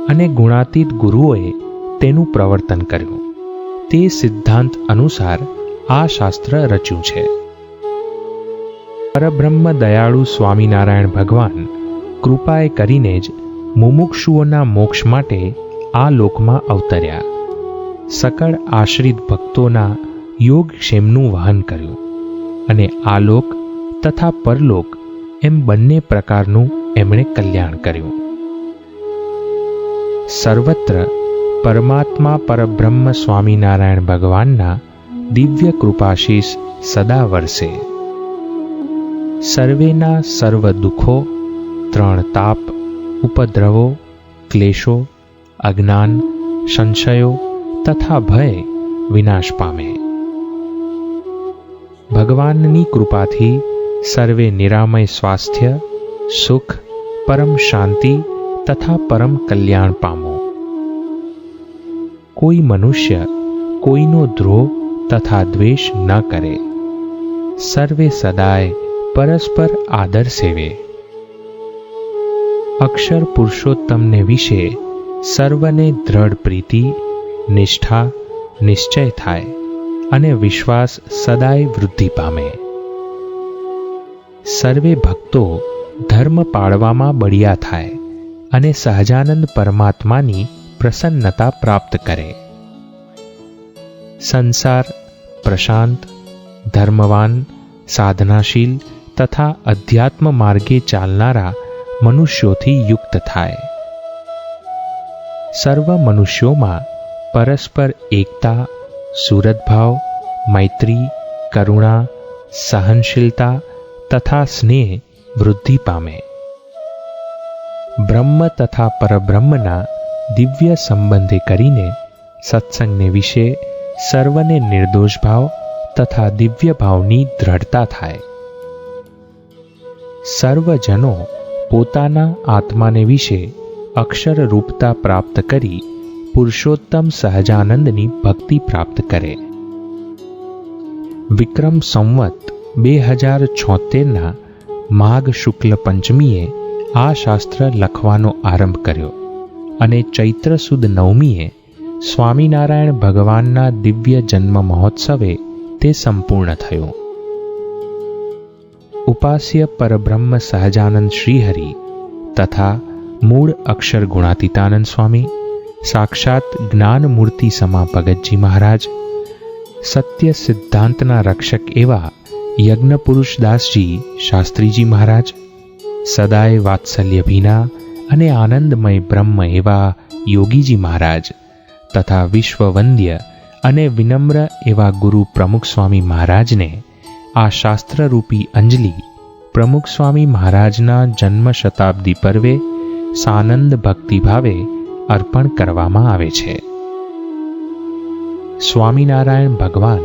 અને ગુણાતીત ગુરુઓએ તેનું પ્રવર્તન કર્યું. તે સિદ્ધાંત અનુસાર આ શાસ્ત્ર રચ્યું છે. પરબ્રહ્મ દયાળુ સ્વામિનારાયણ ભગવાન કૃપાએ કરીને જ મુમુક્ષુઓના મોક્ષ માટે આ લોકમાં અવતર્યા. સકળ આશ્રિત ભક્તોના યોગક્ષેમનું વહન કર્યું અને આલોક તથા પરલોક એમ બંને પ્રકારનું એમણે કલ્યાણ કર્યું. સર્વત્ર પરમાત્મા પરબ્રહ્મ સ્વામિનારાયણ ભગવાનના દિવ્ય કૃપાશીષ સદા વરસે. સર્વેના સર્વ દુઃખો, 3 તાપ, ઉપદ્રવો, ક્લેશો, અજ્ઞાન, સંશયો તથા ભય વિનાશ પામે. ભગવાનની કૃપાથી સર્વે નિરામય સ્વાસ્થ્ય, સુખ, પરમ શાંતિ તથા પરમ કલ્યાણ પામો. કોઈ મનુષ્ય કોઈનો દ્રોહ તથા દ્વેષ ન કરે. સર્વે સદાય પરસ્પર આદર સેવે. અક્ષર પુરુષોત્તમને વિશે સર્વને દ્રઢ પ્રીતિ, નિષ્ઠા, નિશ્ચય થાય અને વિશ્વાસ સદાય વૃદ્ધિ પામે. સર્વે ભક્તો ધર્મ પાળવામાં બળિયા થાય અને સહજાનંદ પરમાત્માની પ્રસન્નતા પ્રાપ્ત કરે. સંસાર પ્રશાંત, ધર્મવાન, સાધનાશીલ તથા અધ્યાત્મ માર્ગે ચાલનારા મનુષ્યોથી યુક્ત થાય. સર્વ મનુષ્યોમાં પરસ્પર એકતા, સુહૃદભાવ, મૈત્રી, કરુણા, સહનશીલતા તથા સ્નેહ વૃદ્ધિ પામે. બ્રહ્મ તથા પરબ્રહ્મના દિવ્ય સંબંધે કરીને સત્સંગને વિશે સર્વને નિર્દોષ ભાવ તથા દિવ્ય ભાવની દ્રઢતા થાય. સર્વજનો પોતાના આત્માને વિશે અક્ષર રૂપતા પ્રાપ્ત કરી પુરુષોત્તમ સહજાનંદની ભક્તિ પ્રાપ્ત કરે. વિક્રમ સંવત 2076ના માઘ શુક્લ પંચમીએ આ શાસ્ત્ર લખવાનો આરંભ કર્યો અને ચૈત્ર સુદ નવમીએ સ્વામિનારાયણ ભગવાનના દિવ્ય જન્મ મહોત્સવે તે સંપૂર્ણ થયો. ઉપાસ્ય પરબ્રહ્મ સહજાનંદ શ્રીહરિ તથા મૂળ અક્ષર ગુણાતીતાનંદ સ્વામી, સાક્ષાત જ્ઞાનમૂર્તિ સમા ભગતજી મહારાજ, સત્ય સિદ્ધાંતના રક્ષક એવા યજ્ઞપુરુષદાસજી શાસ્ત્રીજી મહારાજ, સદાય વાત્સલ્યભીના અને આનંદમય બ્રહ્મ એવા યોગીજી મહારાજ તથા વિશ્વવંદ્ય અને વિનમ્ર એવા ગુરુ પ્રમુખ સ્વામી મહારાજને આ શાસ્ત્રરૂપી અંજલિ પ્રમુખ સ્વામી મહારાજના જન્મ શતાબ્દી પર્વે સાનંદ ભક્તિભાવે અર્પણ કરવામાં આવે છે. સ્વામિનારાયણ ભગવાન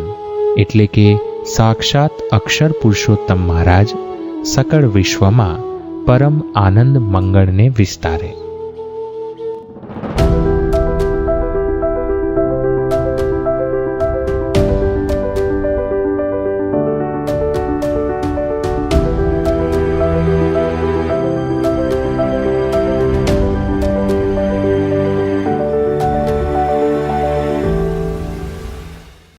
એટલે કે સાક્ષાત અક્ષર પુરુષોત્તમ મહારાજ સકળ વિશ્વમાં પરમ આનંદ મંગળને વિસ્તારે.